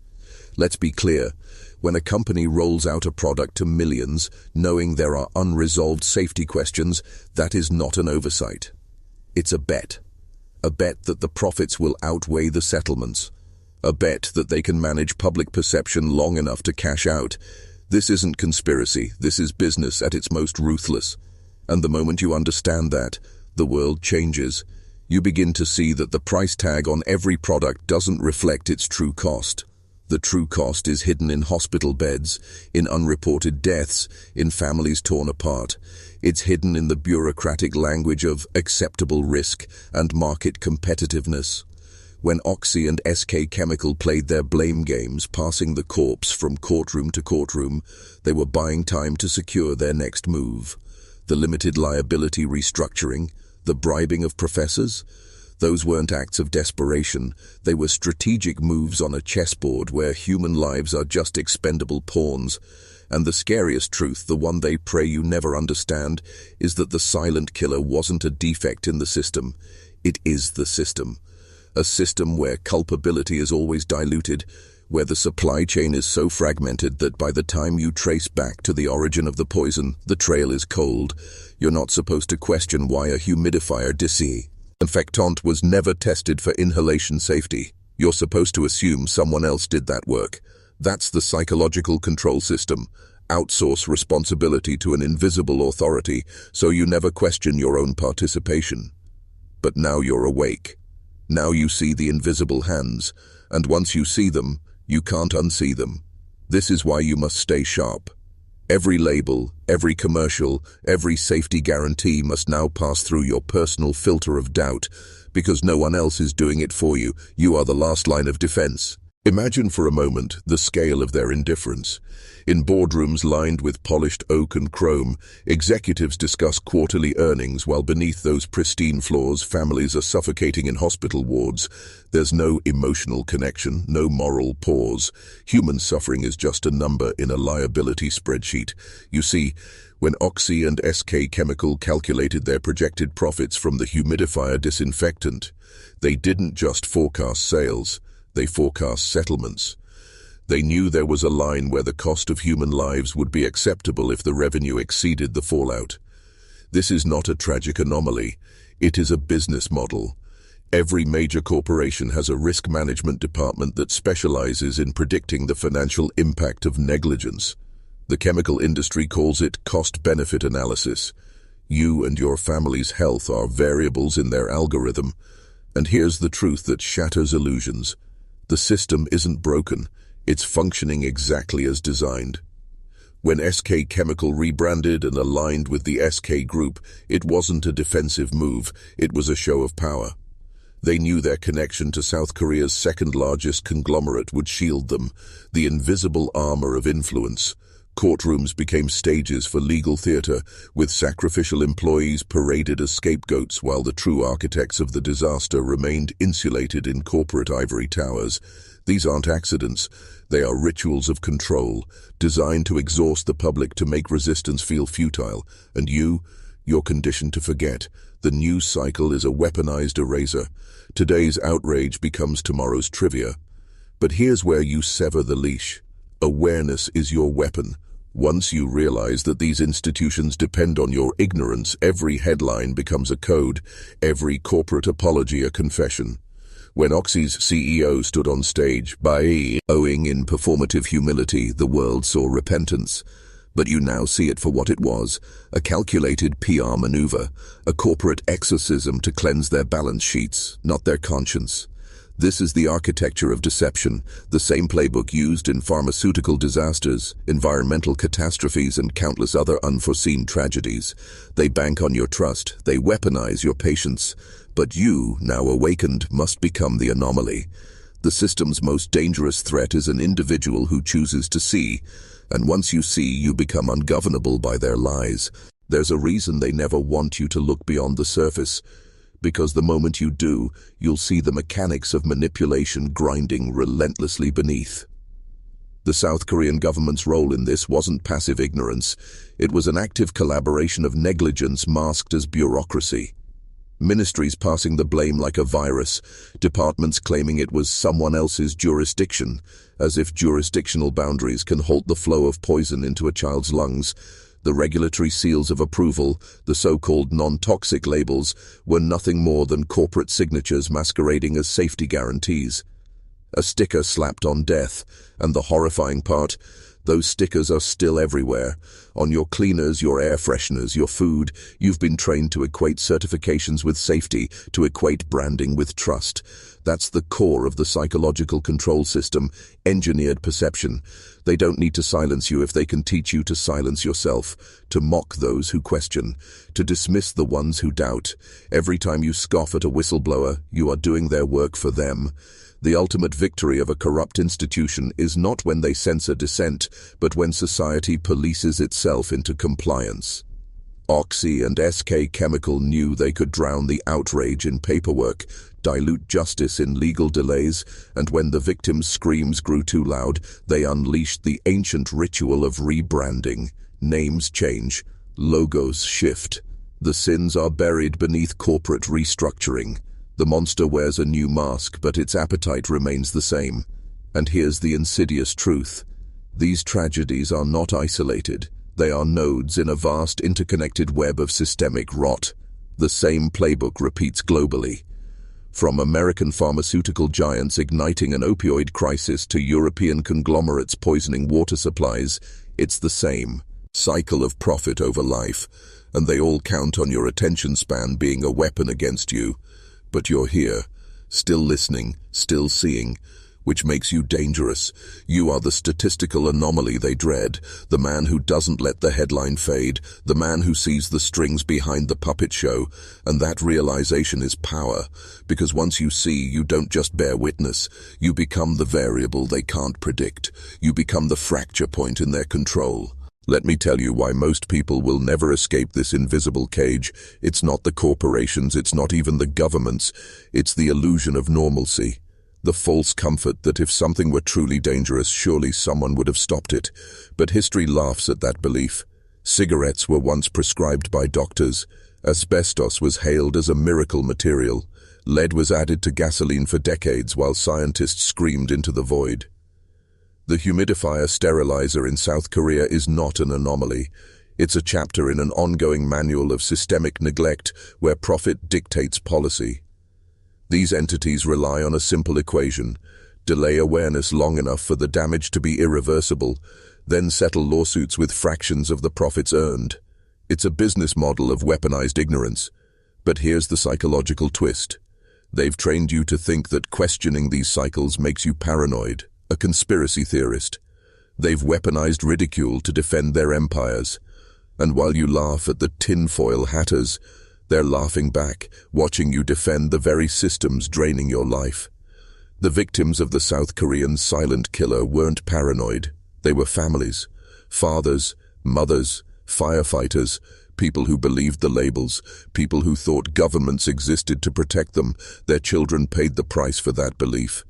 Let's be clear, when a company rolls out a product to millions, knowing there are unresolved safety questions, that is not an oversight. It's a bet. A bet that the profits will outweigh the settlements. A bet that they can manage public perception long enough to cash out. This isn't conspiracy, this is business at its most ruthless. And the moment you understand that, the world changes. You begin to see that the price tag on every product doesn't reflect its true cost. The true cost is hidden in hospital beds, in unreported deaths, in families torn apart. It's hidden in the bureaucratic language of acceptable risk and market competitiveness. When Oxy and SK Chemical played their blame games, passing the corpse from courtroom to courtroom, they were buying time to secure their next move. The limited liability restructuring, the bribing of professors, those weren't acts of desperation, they were strategic moves on a chessboard where human lives are just expendable pawns. And the scariest truth, the one they pray you never understand, is that the silent killer wasn't a defect in the system. It is the system. A system where culpability is always diluted, where the supply chain is so fragmented that by the time you trace back to the origin of the poison, the trail is cold. You're not supposed to question why a humidifier disinfectant was never tested for inhalation safety. You're supposed to assume someone else did that work. That's the psychological control system. Outsource responsibility to an invisible authority, so you never question your own participation. But now you're awake. Now you see the invisible hands, and once you see them, you can't unsee them. This is why you must stay sharp. Every label, every commercial, every safety guarantee must now pass through your personal filter of doubt, because no one else is doing it for you. You are the last line of defense. Imagine for a moment the scale of their indifference. In boardrooms lined with polished oak and chrome, executives discuss quarterly earnings while beneath those pristine floors, families are suffocating in hospital wards. There's no emotional connection, no moral pause. Human suffering is just a number in a liability spreadsheet. You see, when Oxy and SK Chemical calculated their projected profits from the humidifier disinfectant, they didn't just forecast sales. They forecast settlements. They knew there was a line where the cost of human lives would be acceptable if the revenue exceeded the fallout. This is not a tragic anomaly. It is a business model. Every major corporation has a risk management department that specializes in predicting the financial impact of negligence. The chemical industry calls it cost-benefit analysis. You and your family's health are variables in their algorithm. And here's the truth that shatters illusions. The system isn't broken, it's functioning exactly as designed. When SK Chemical rebranded and aligned with the SK Group, it wasn't a defensive move, it was a show of power. They knew their connection to South Korea's second-largest conglomerate would shield them, the invisible armor of influence. Courtrooms became stages for legal theater, with sacrificial employees paraded as scapegoats while the true architects of the disaster remained insulated in corporate ivory towers. These aren't accidents, they are rituals of control, designed to exhaust the public to make resistance feel futile. And you're conditioned to forget. The news cycle is a weaponized eraser. Today's outrage becomes tomorrow's trivia. But here's where you sever the leash. Awareness is your weapon. Once you realize that these institutions depend on your ignorance, every headline becomes a code, every corporate apology a confession. When Oxy's CEO stood on stage, owing in performative humility, the world saw repentance. But you now see it for what it was, a calculated PR maneuver, a corporate exorcism to cleanse their balance sheets, not their conscience. This is the architecture of deception, the same playbook used in pharmaceutical disasters, environmental catastrophes, and countless other unforeseen tragedies. They bank on your trust, they weaponize your patience. But you, now awakened, must become the anomaly. The system's most dangerous threat is an individual who chooses to see, and once you see, you become ungovernable by their lies. There's a reason they never want you to look beyond the surface, because the moment you do, you'll see the mechanics of manipulation grinding relentlessly beneath. The South Korean government's role in this wasn't passive ignorance. It was an active collaboration of negligence masked as bureaucracy. Ministries passing the blame like a virus, departments claiming it was someone else's jurisdiction, as if jurisdictional boundaries can halt the flow of poison into a child's lungs. The regulatory seals of approval, the so-called non-toxic labels, were nothing more than corporate signatures masquerading as safety guarantees. A sticker slapped on death, and the horrifying part, those stickers are still everywhere. On your cleaners, your air fresheners, your food. You've been trained to equate certifications with safety, to equate branding with trust. That's the core of the psychological control system, engineered perception. They don't need to silence you if they can teach you to silence yourself, to mock those who question, to dismiss the ones who doubt. Every time you scoff at a whistleblower, you are doing their work for them. The ultimate victory of a corrupt institution is not when they censor dissent, but when society polices itself into compliance. Oxy and SK Chemical knew they could drown the outrage in paperwork, dilute justice in legal delays, and when the victim's screams grew too loud, they unleashed the ancient ritual of rebranding. Names change, logos shift. The sins are buried beneath corporate restructuring. The monster wears a new mask, but its appetite remains the same. And here's the insidious truth. These tragedies are not isolated. They are nodes in a vast interconnected web of systemic rot. The same playbook repeats globally. From American pharmaceutical giants igniting an opioid crisis to European conglomerates poisoning water supplies, it's the same cycle of profit over life, and they all count on your attention span being a weapon against you. But you're here, still listening, still seeing, which makes you dangerous. You are the statistical anomaly they dread, the man who doesn't let the headline fade, the man who sees the strings behind the puppet show, and that realization is power, because once you see, you don't just bear witness, you become the variable they can't predict, you become the fracture point in their control. Let me tell you why most people will never escape this invisible cage. It's not the corporations, it's not even the governments, it's the illusion of normalcy. The false comfort that if something were truly dangerous, surely someone would have stopped it. But history laughs at that belief. Cigarettes were once prescribed by doctors. Asbestos was hailed as a miracle material. Lead was added to gasoline for decades while scientists screamed into the void. The humidifier sterilizer in South Korea is not an anomaly. It's a chapter in an ongoing manual of systemic neglect where profit dictates policy. These entities rely on a simple equation: delay awareness long enough for the damage to be irreversible, then settle lawsuits with fractions of the profits earned. It's a business model of weaponized ignorance. But here's the psychological twist. They've trained you to think that questioning these cycles makes you paranoid, a conspiracy theorist. They've weaponized ridicule to defend their empires. And while you laugh at the tinfoil hatters, they're laughing back, watching you defend the very systems draining your life. The victims of the South Korean silent killer weren't paranoid. They were families, fathers, mothers, firefighters, people who believed the labels, people who thought governments existed to protect them. Their children paid the price for that belief.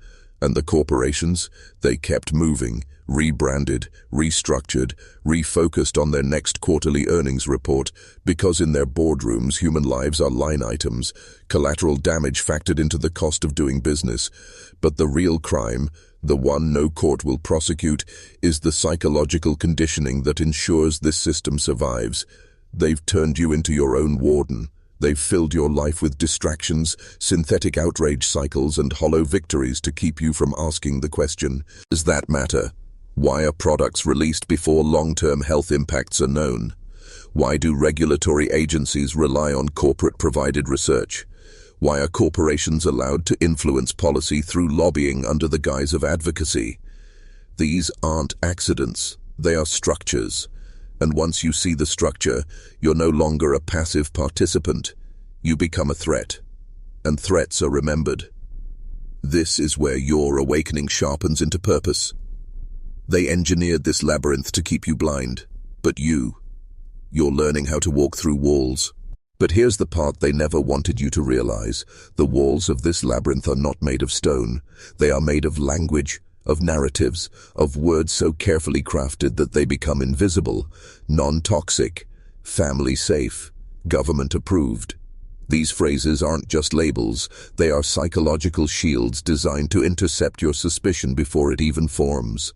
And the corporations, they kept moving, rebranded, restructured, refocused on their next quarterly earnings report, because in their boardrooms human lives are line items, collateral damage factored into the cost of doing business. But the real crime, the one no court will prosecute, is the psychological conditioning that ensures this system survives. They've turned you into your own warden. They've filled your life with distractions, synthetic outrage cycles, and hollow victories to keep you from asking the question, does that matter? Why are products released before long-term health impacts are known? Why do regulatory agencies rely on corporate-provided research? Why are corporations allowed to influence policy through lobbying under the guise of advocacy? These aren't accidents, they are structures. And once you see the structure, you're no longer a passive participant. You become a threat. And threats are remembered. This is where your awakening sharpens into purpose. They engineered this labyrinth to keep you blind, but you're learning how to walk through walls. But here's the part they never wanted you to realize. The walls of this labyrinth are not made of stone. They are made of language, of narratives, of words so carefully crafted that they become invisible, non-toxic, family safe, government approved. These phrases aren't just labels, they are psychological shields designed to intercept your suspicion before it even forms.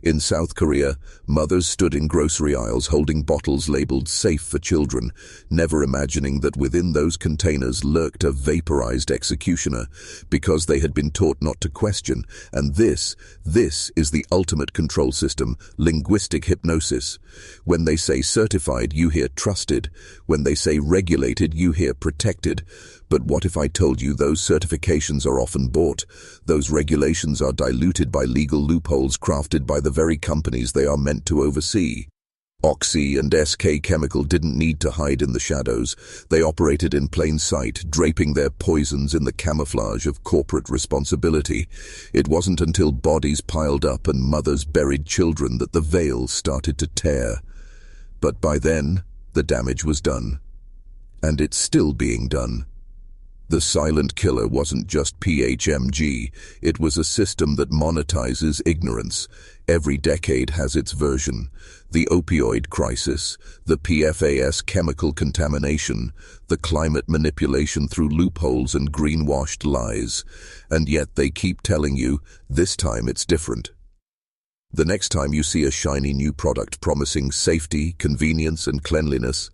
In South Korea, mothers stood in grocery aisles holding bottles labeled safe for children, never imagining that within those containers lurked a vaporized executioner, because they had been taught not to question. And this is the ultimate control system, linguistic hypnosis. When they say certified, you hear trusted. When they say regulated, you hear protected. But what if I told you those certifications are often bought? Those regulations are diluted by legal loopholes crafted by the very companies they are meant to oversee. Oxy and SK Chemical didn't need to hide in the shadows. They operated in plain sight, draping their poisons in the camouflage of corporate responsibility. It wasn't until bodies piled up and mothers buried children that the veil started to tear. But by then, the damage was done. And it's still being done. The silent killer wasn't just PHMG, it was a system that monetizes ignorance. Every decade has its version. The opioid crisis, the PFAS chemical contamination, the climate manipulation through loopholes and greenwashed lies. And yet they keep telling you, this time it's different. The next time you see a shiny new product promising safety, convenience, and cleanliness,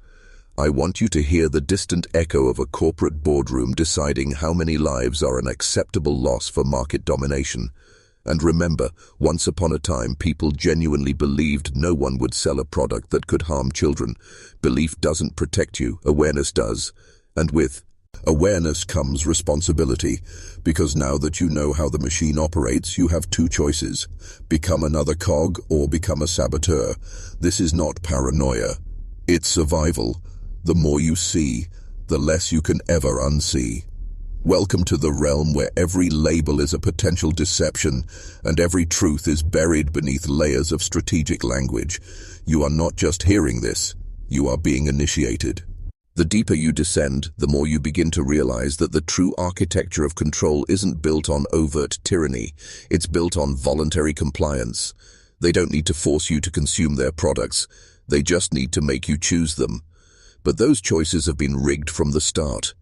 I want you to hear the distant echo of a corporate boardroom deciding how many lives are an acceptable loss for market domination. And remember, once upon a time, people genuinely believed no one would sell a product that could harm children. Belief doesn't protect you, awareness does. And with awareness comes responsibility, because now that you know how the machine operates, you have two choices: become another cog or become a saboteur. This is not paranoia, it's survival. The more you see, the less you can ever unsee. Welcome to the realm where every label is a potential deception and every truth is buried beneath layers of strategic language. You are not just hearing this, you are being initiated. The deeper you descend, the more you begin to realize that the true architecture of control isn't built on overt tyranny, it's built on voluntary compliance. They don't need to force you to consume their products, they just need to make you choose them. But those choices have been rigged from the start.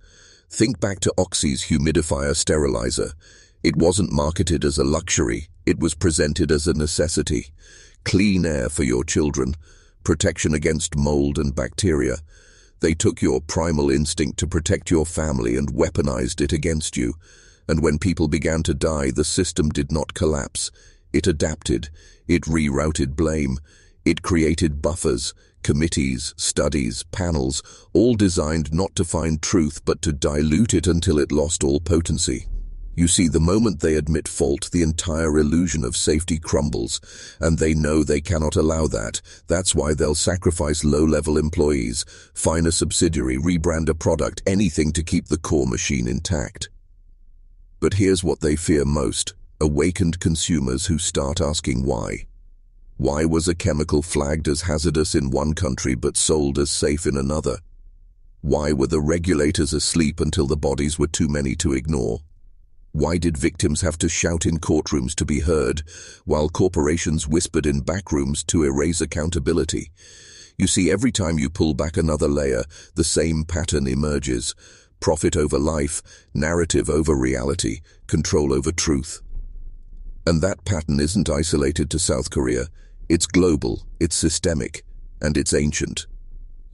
Think back to Oxy's Humidifier sterilizer. It wasn't marketed as a luxury, it was presented as a necessity. Clean air for your children, protection against mold and bacteria. They took your primal instinct to protect your family and weaponized it against you. And when people began to die, the system did not collapse. It adapted, it rerouted blame, it created buffers, committees, studies, panels, all designed not to find truth but to dilute it until it lost all potency. You see, the moment they admit fault, the entire illusion of safety crumbles, and they know they cannot allow that. That's why they'll sacrifice low-level employees, fine a subsidiary, rebrand a product, anything to keep the core machine intact. But here's what they fear most: awakened consumers who start asking why. Why was a chemical flagged as hazardous in one country but sold as safe in another? Why were the regulators asleep until the bodies were too many to ignore? Why did victims have to shout in courtrooms to be heard, while corporations whispered in backrooms to erase accountability? You see, every time you pull back another layer, the same pattern emerges: profit over life, narrative over reality, control over truth. And that pattern isn't isolated to South Korea. It's global, it's systemic, and it's ancient.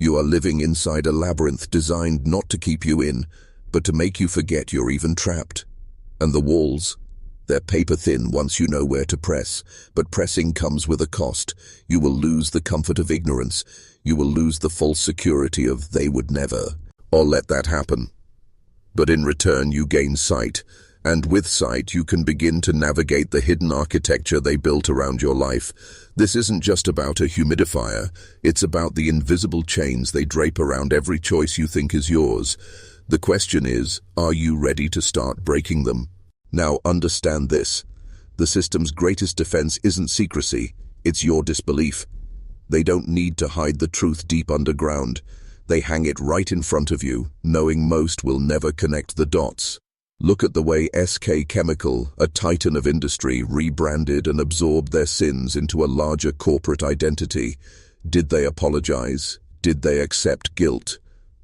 You are living inside a labyrinth designed not to keep you in, but to make you forget you're even trapped. And the walls? They're paper thin once you know where to press, but pressing comes with a cost. You will lose the comfort of ignorance. You will lose the false security of "they would never," or let that happen. But in return you gain sight, and with sight you can begin to navigate the hidden architecture they built around your life. This isn't just about a humidifier, it's about the invisible chains they drape around every choice you think is yours. The question is, are you ready to start breaking them? Now understand this. The system's greatest defense isn't secrecy, it's your disbelief. They don't need to hide the truth deep underground. They hang it right in front of you, knowing most will never connect the dots. Look at the way SK Chemical, a titan of industry, rebranded and absorbed their sins into a larger corporate identity. Did they apologize? Did they accept guilt?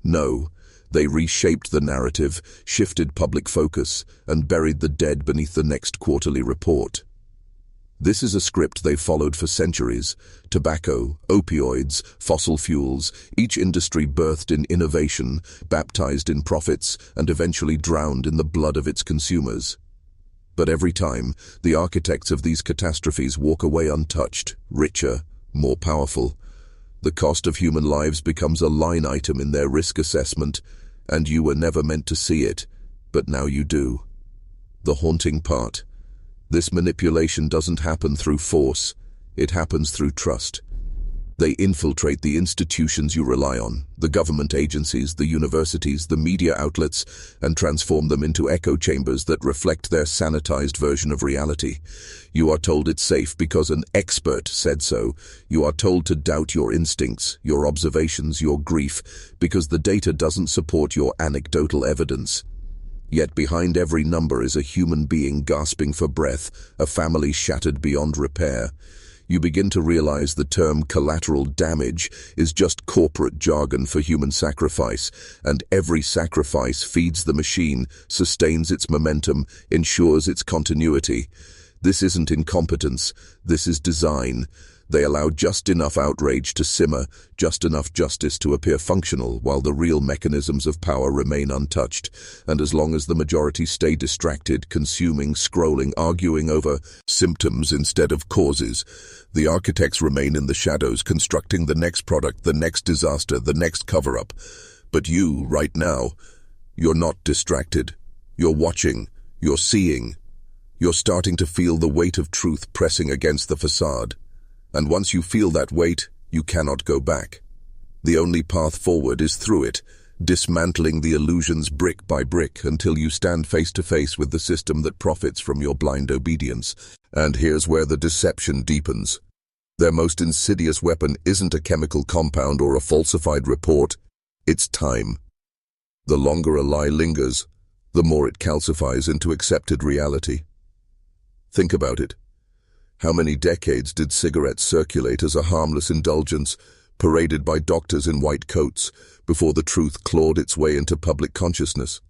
No. They reshaped the narrative, shifted public focus, and buried the dead beneath the next quarterly report. This is a script they've followed for centuries. Tobacco, opioids, fossil fuels, each industry birthed in innovation, baptized in profits, and eventually drowned in the blood of its consumers. But every time, the architects of these catastrophes walk away untouched, richer, more powerful. The cost of human lives becomes a line item in their risk assessment, and you were never meant to see it, but now you do. The haunting part. This manipulation doesn't happen through force, it happens through trust. They infiltrate the institutions you rely on, the government agencies, the universities, the media outlets, and transform them into echo chambers that reflect their sanitized version of reality. You are told it's safe because an expert said so. You are told to doubt your instincts, your observations, your grief, because the data doesn't support your anecdotal evidence. Yet behind every number is a human being gasping for breath, a family shattered beyond repair. You begin to realize the term collateral damage is just corporate jargon for human sacrifice, and every sacrifice feeds the machine, sustains its momentum, ensures its continuity. This isn't incompetence, this is design. They allow just enough outrage to simmer, just enough justice to appear functional, while the real mechanisms of power remain untouched. And as long as the majority stay distracted, consuming, scrolling, arguing over symptoms instead of causes, the architects remain in the shadows, constructing the next product, the next disaster, the next cover-up. But you, right now, you're not distracted. You're watching. You're seeing. You're starting to feel the weight of truth pressing against the facade. And once you feel that weight, you cannot go back. The only path forward is through it, dismantling the illusions brick by brick until you stand face to face with the system that profits from your blind obedience. And here's where the deception deepens. Their most insidious weapon isn't a chemical compound or a falsified report, it's time. The longer a lie lingers, the more it calcifies into accepted reality. Think about it. How many decades did cigarettes circulate as a harmless indulgence, paraded by doctors in white coats, before the truth clawed its way into public consciousness?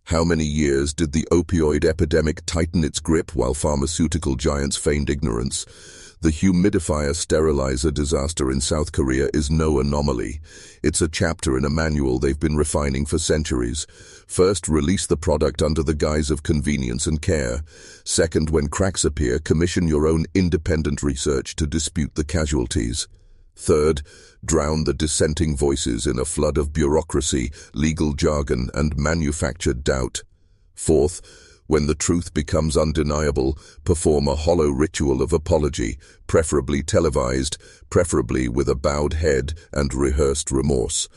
How many years did the opioid epidemic tighten its grip while pharmaceutical giants feigned ignorance? The humidifier sterilizer disaster in South Korea is no anomaly. It's a chapter in a manual they've been refining for centuries. First, release the product under the guise of convenience and care. Second, when cracks appear, commission your own independent research to dispute the casualties. Third, drown the dissenting voices in a flood of bureaucracy, legal jargon, and manufactured doubt. Fourth, when the truth becomes undeniable, perform a hollow ritual of apology, preferably televised, preferably with a bowed head and rehearsed remorse.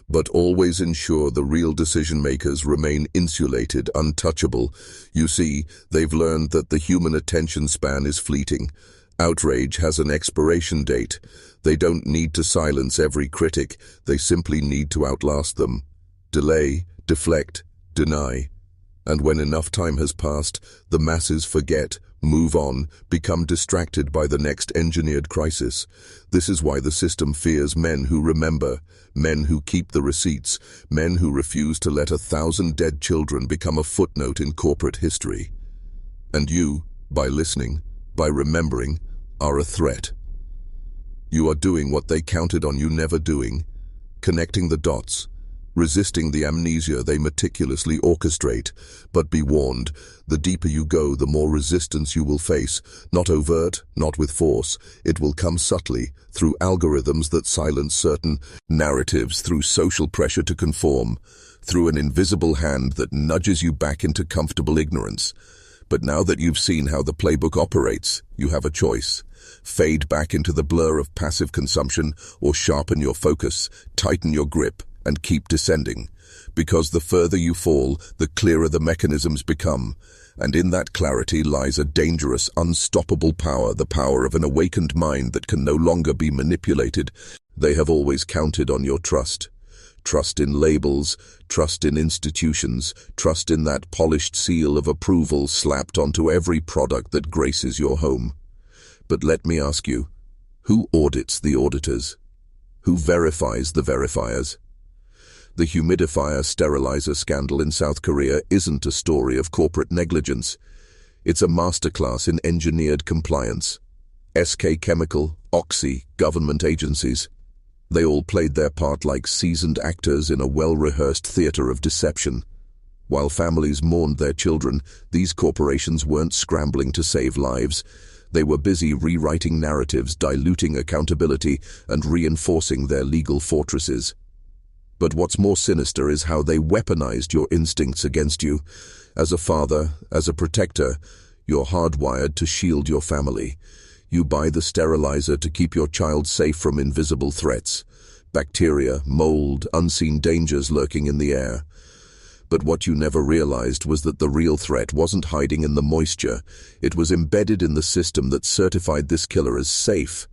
But always ensure the real decision-makers remain insulated, untouchable. You see, they've learned that the human attention span is fleeting. Outrage has an expiration date. They don't need to silence every critic, they simply need to outlast them. Delay, deflect, deny. And when enough time has passed, the masses forget, move on, become distracted by the next engineered crisis. This is why the system fears men who remember, men who keep the receipts, men who refuse to let 1,000 dead children become a footnote in corporate history. And you, by listening, by remembering, are a threat. You are doing what they counted on you never doing, connecting the dots, resisting the amnesia they meticulously orchestrate. But be warned, the deeper you go, the more resistance you will face. Not overt, not with force. It will come subtly, through algorithms that silence certain narratives, through social pressure to conform, through an invisible hand that nudges you back into comfortable ignorance. But now that you've seen how the playbook operates, you have a choice. Fade back into the blur of passive consumption, or sharpen your focus, tighten your grip, and keep descending. Because the further you fall, the clearer the mechanisms become. And in that clarity lies a dangerous, unstoppable power, the power of an awakened mind that can no longer be manipulated. They have always counted on your trust. Trust in labels, trust in institutions, trust in that polished seal of approval slapped onto every product that graces your home. But let me ask you, who audits the auditors? Who verifies the verifiers? The humidifier sterilizer scandal in South Korea isn't a story of corporate negligence. It's a masterclass in engineered compliance. SK Chemical, Oxy, government agencies. They all played their part like seasoned actors in a well-rehearsed theater of deception. While families mourned their children, these corporations weren't scrambling to save lives. They were busy rewriting narratives, diluting accountability, and reinforcing their legal fortresses. But what's more sinister is how they weaponized your instincts against you. As a father, as a protector, you're hardwired to shield your family. You buy the sterilizer to keep your child safe from invisible threats. Bacteria, mold, unseen dangers lurking in the air. But what you never realized was that the real threat wasn't hiding in the moisture. It was embedded in the system that certified this killer as safe.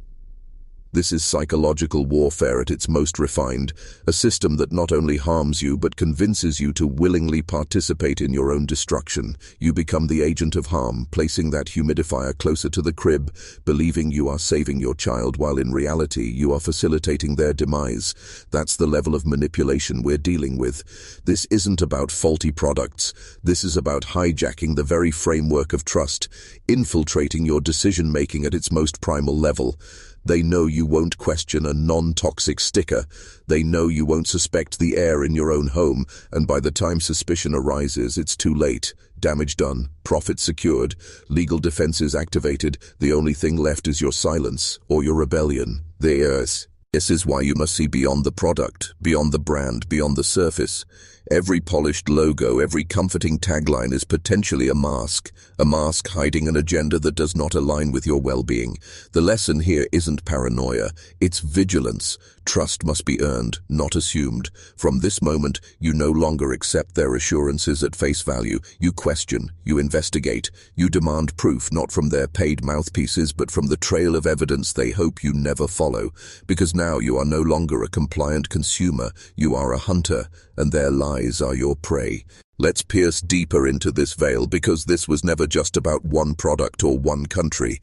This is psychological warfare at its most refined, a system that not only harms you but convinces you to willingly participate in your own destruction. You become the agent of harm, placing that humidifier closer to the crib, believing you are saving your child while in reality you are facilitating their demise. That's the level of manipulation we're dealing with. This isn't about faulty products. This is about hijacking the very framework of trust, infiltrating your decision-making at its most primal level. They know you won't question a non-toxic sticker. They know you won't suspect the air in your own home, and by the time suspicion arises, it's too late. Damage done, profit secured, legal defenses activated. The only thing left is your silence or your rebellion. This is why you must see beyond the product, beyond the brand, beyond the surface. Every polished logo, every comforting tagline is potentially a mask hiding an agenda that does not align with your well-being. The lesson here isn't paranoia, it's vigilance. Trust must be earned, not assumed. From this moment, you no longer accept their assurances at face value. You question, you investigate, you demand proof not from their paid mouthpieces but from the trail of evidence they hope you never follow. Because now you are no longer a compliant consumer, you are a hunter, and their lies are your prey. Let's pierce deeper into this veil, because this was never just about one product or one country.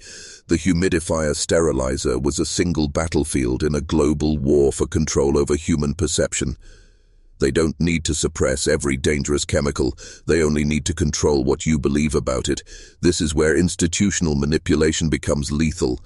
The humidifier sterilizer was a single battlefield in a global war for control over human perception. They don't need to suppress every dangerous chemical. They only need to control what you believe about it. This is where institutional manipulation becomes lethal.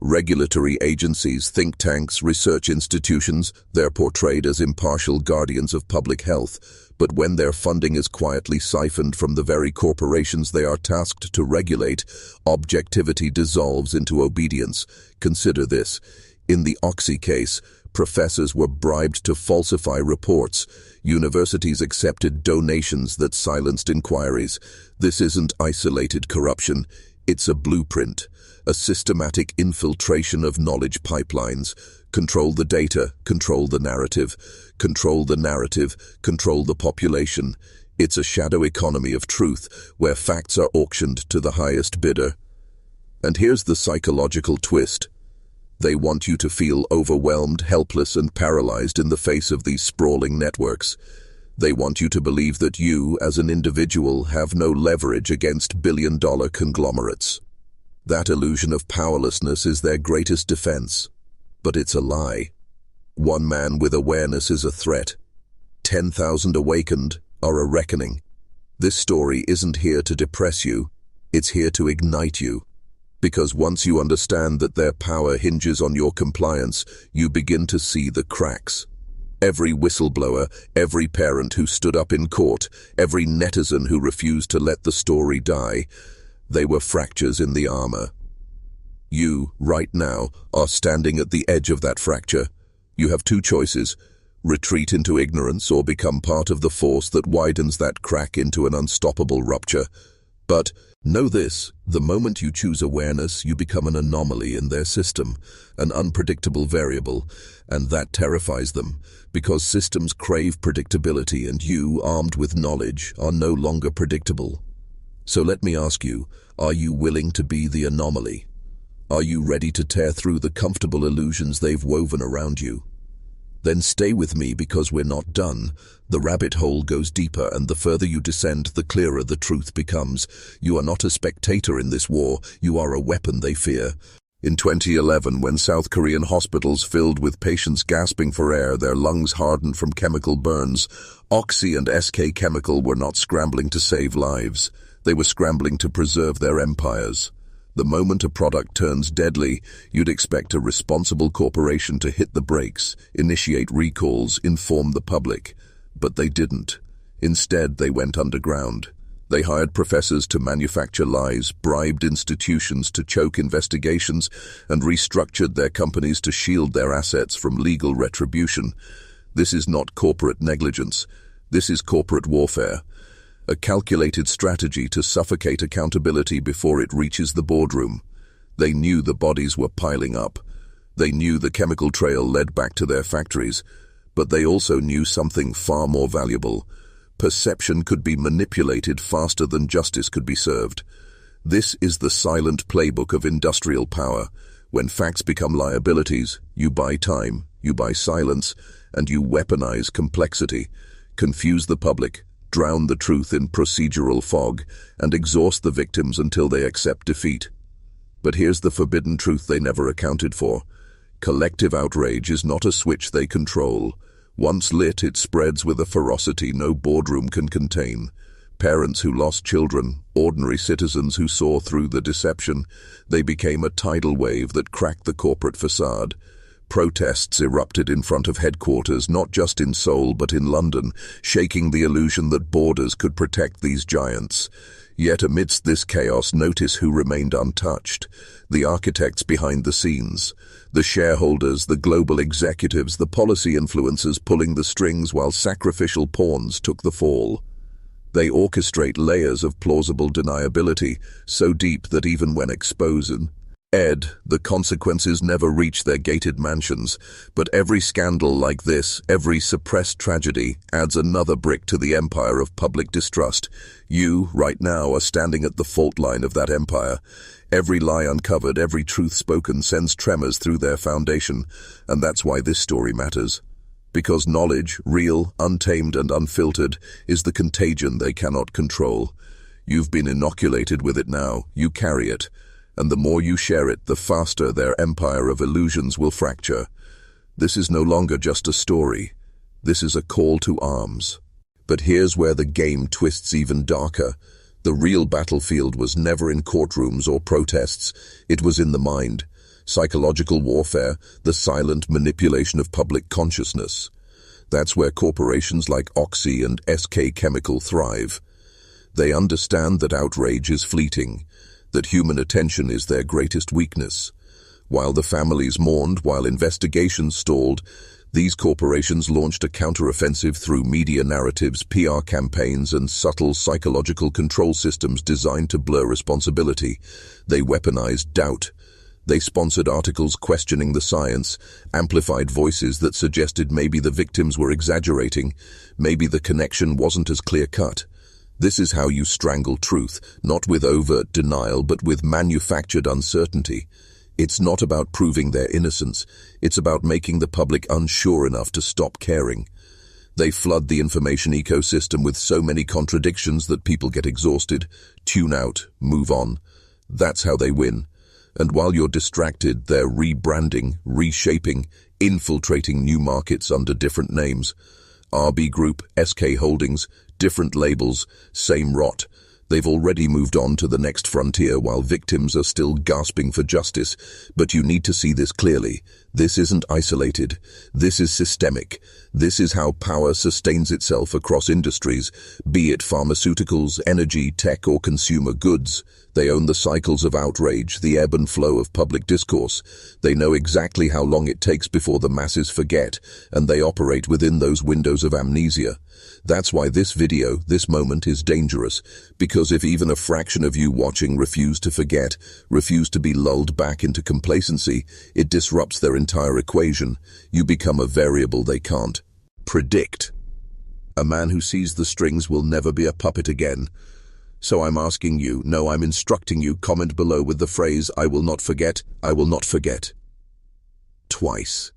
Regulatory agencies, think tanks, research institutions, they're portrayed as impartial guardians of public health. But when their funding is quietly siphoned from the very corporations they are tasked to regulate, objectivity dissolves into obedience. Consider this. In the Oxy case, professors were bribed to falsify reports. Universities accepted donations that silenced inquiries. This isn't isolated corruption. It's a blueprint, a systematic infiltration of knowledge pipelines. Control the data, control the narrative. Control the narrative, control the population. It's a shadow economy of truth, where facts are auctioned to the highest bidder. And here's the psychological twist. They want you to feel overwhelmed, helpless, and paralyzed in the face of these sprawling networks. They want you to believe that you, as an individual, have no leverage against billion-dollar conglomerates. That illusion of powerlessness is their greatest defense. But it's a lie. One man with awareness is a threat. 10,000 awakened are a reckoning. This story isn't here to depress you. It's here to ignite you. Because once you understand that their power hinges on your compliance, you begin to see the cracks. Every whistleblower, every parent who stood up in court, every netizen who refused to let the story die, they were fractures in the armor. You, right now, are standing at the edge of that fracture. You have two choices. retreat into ignorance, or become part of the force that widens that crack into an unstoppable rupture. But know this, the moment you choose awareness, you become an anomaly in their system, an unpredictable variable, and that terrifies them, because systems crave predictability and you, armed with knowledge, are no longer predictable. So let me ask you, are you willing to be the anomaly? Are you ready to tear through the comfortable illusions they've woven around you? Then stay with me, because we're not done. The rabbit hole goes deeper, and the further you descend, the clearer the truth becomes. You are not a spectator in this war, you are a weapon they fear. In 2011, when South Korean hospitals filled with patients gasping for air, their lungs hardened from chemical burns, Oxy and SK Chemical were not scrambling to save lives. They were scrambling to preserve their empires. The moment a product turns deadly, you'd expect a responsible corporation to hit the brakes, initiate recalls, inform the public. But they didn't. Instead, they went underground. They hired professors to manufacture lies, bribed institutions to choke investigations, and restructured their companies to shield their assets from legal retribution. This is not corporate negligence. This is corporate warfare. A calculated strategy to suffocate accountability before it reaches the boardroom. They knew the bodies were piling up. They knew the chemical trail led back to their factories. But they also knew something far more valuable. Perception could be manipulated faster than justice could be served. This is the silent playbook of industrial power. When facts become liabilities, you buy time, you buy silence, and you weaponize complexity. Confuse the public, drown the truth in procedural fog, and exhaust the victims until they accept defeat. But here's the forbidden truth they never accounted for. Collective outrage is not a switch they control. Once lit, it spreads with a ferocity no boardroom can contain. Parents who lost children, ordinary citizens who saw through the deception, they became a tidal wave that cracked the corporate facade. Protests erupted in front of headquarters, not just in Seoul but in London, shaking the illusion that borders could protect these giants. Yet amidst this chaos, notice who remained untouched. The architects behind the scenes, the shareholders, the global executives, the policy influencers pulling the strings while sacrificial pawns took the fall. They orchestrate layers of plausible deniability, so deep that even when exposed, the consequences never reach their gated mansions. But every scandal like this, every suppressed tragedy, adds another brick to the empire of public distrust. You, right now, are standing at the fault line of that empire. Every lie uncovered, every truth spoken sends tremors through their foundation. And that's why this story matters. Because knowledge, real, untamed and unfiltered, is the contagion they cannot control. You've been inoculated with it now, you carry it. And the more you share it, the faster their empire of illusions will fracture. This is no longer just a story. This is a call to arms. But here's where the game twists even darker. The real battlefield was never in courtrooms or protests. It was in the mind. Psychological warfare, the silent manipulation of public consciousness. That's where corporations like Oxy and SK Chemical thrive. They understand that outrage is fleeting, that human attention is their greatest weakness. While the families mourned, while investigations stalled, these corporations launched a counteroffensive through media narratives, PR campaigns, and subtle psychological control systems designed to blur responsibility. They weaponized doubt. They sponsored articles questioning the science, amplified voices that suggested maybe the victims were exaggerating, maybe the connection wasn't as clear-cut. This is how you strangle truth, not with overt denial, but with manufactured uncertainty. It's not about proving their innocence. It's about making the public unsure enough to stop caring. They flood the information ecosystem with so many contradictions that people get exhausted, tune out, move on. That's how they win. And while you're distracted, they're rebranding, reshaping, infiltrating new markets under different names. RB Group, SK Holdings, different labels, same rot. They've already moved on to the next frontier while victims are still gasping for justice. But you need to see this clearly. This isn't isolated. This is systemic. This is how power sustains itself across industries, be it pharmaceuticals, energy, tech, or consumer goods. They own the cycles of outrage, the ebb and flow of public discourse. They know exactly how long it takes before the masses forget, and they operate within those windows of amnesia. That's why this video, this moment, is dangerous, because if even a fraction of you watching refuse to forget, refuse to be lulled back into complacency, it disrupts their entire equation. You become a variable they can't predict. A man who sees the strings will never be a puppet again. So I'm asking you, no, I'm instructing you, comment below with the phrase, "I will not forget, I will not forget." Twice.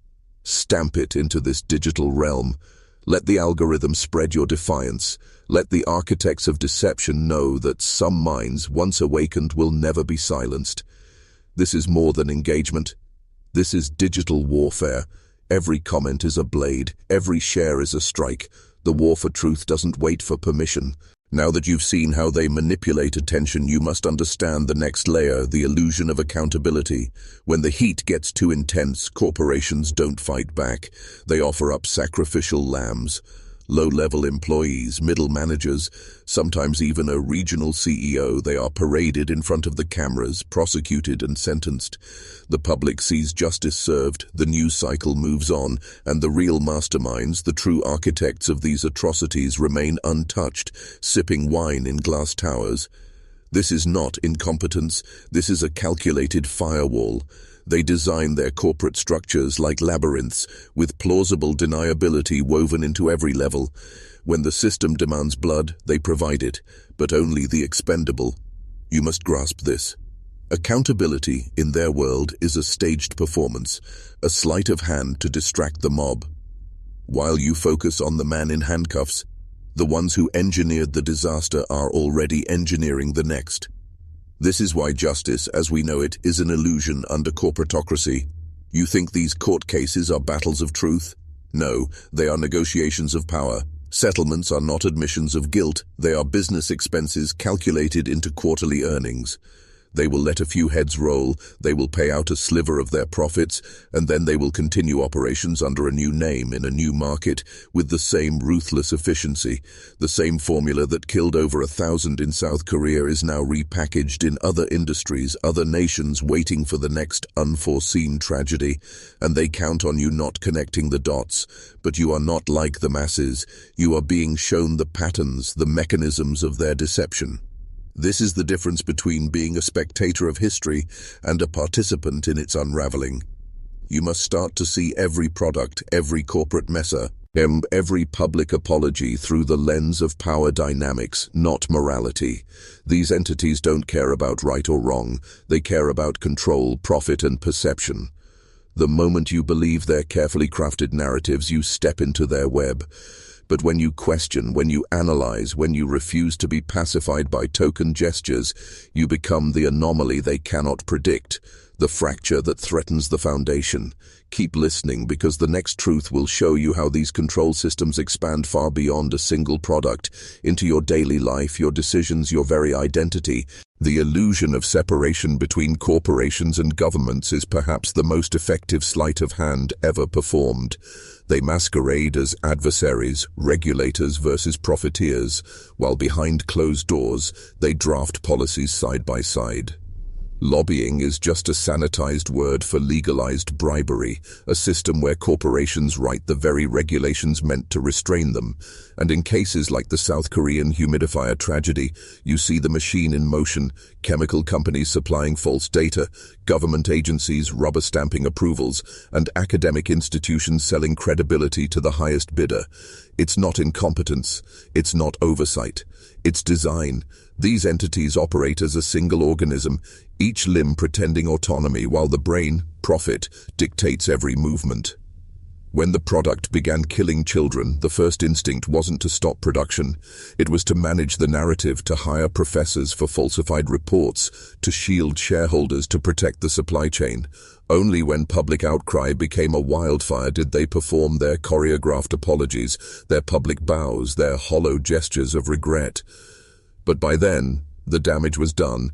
Stamp it into this digital realm. Let the algorithm spread your defiance. Let the architects of deception know that some minds, once awakened, will never be silenced. This is more than engagement. This is digital warfare. Every comment is a blade. Every share is a strike. The war for truth doesn't wait for permission. Now that you've seen how they manipulate attention, you must understand the next layer, the illusion of accountability. When the heat gets too intense, corporations don't fight back. They offer up sacrificial lambs. Low-level employees, middle managers, sometimes even a regional CEO, they are paraded in front of the cameras, prosecuted and sentenced. The public sees justice served, the news cycle moves on, and the real masterminds, the true architects of these atrocities, remain untouched, sipping wine in glass towers. This is not incompetence, this is a calculated firewall. They design their corporate structures like labyrinths, with plausible deniability woven into every level. When the system demands blood, they provide it, but only the expendable. You must grasp this. Accountability, in their world, is a staged performance, a sleight of hand to distract the mob. While you focus on the man in handcuffs, the ones who engineered the disaster are already engineering the next. This is why justice, as we know it, is an illusion under corporatocracy. You think these court cases are battles of truth? No, they are negotiations of power. Settlements are not admissions of guilt, they are business expenses calculated into quarterly earnings. They will let a few heads roll, they will pay out a sliver of their profits, and then they will continue operations under a new name in a new market with the same ruthless efficiency. The same formula that killed over 1,000 in South Korea is now repackaged in other industries, other nations waiting for the next unforeseen tragedy, and they count on you not connecting the dots. But you are not like the masses. You are being shown the patterns, the mechanisms of their deception. This is the difference between being a spectator of history and a participant in its unraveling. You must start to see every product, every corporate messer, every public apology through the lens of power dynamics, not morality. These entities don't care about right or wrong. They care about control, profit, and perception. The moment you believe their carefully crafted narratives, you step into their web. But when you question, when you analyze, when you refuse to be pacified by token gestures, you become the anomaly they cannot predict, the fracture that threatens the foundation. Keep listening, because the next truth will show you how these control systems expand far beyond a single product, into your daily life, your decisions, your very identity. The illusion of separation between corporations and governments is perhaps the most effective sleight of hand ever performed. They masquerade as adversaries, regulators versus profiteers, while behind closed doors, they draft policies side by side. Lobbying is just a sanitized word for legalized bribery, a system where corporations write the very regulations meant to restrain them. And in cases like the South Korean Humidifier tragedy, you see the machine in motion, chemical companies supplying false data, government agencies rubber-stamping approvals, and academic institutions selling credibility to the highest bidder. It's not incompetence, it's not oversight, it's design. These entities operate as a single organism, each limb pretending autonomy while the brain, profit, dictates every movement. When the product began killing children, the first instinct wasn't to stop production. It was to manage the narrative, to hire professors for falsified reports, to shield shareholders, to protect the supply chain. Only when public outcry became a wildfire did they perform their choreographed apologies, their public bows, their hollow gestures of regret. But by then, the damage was done,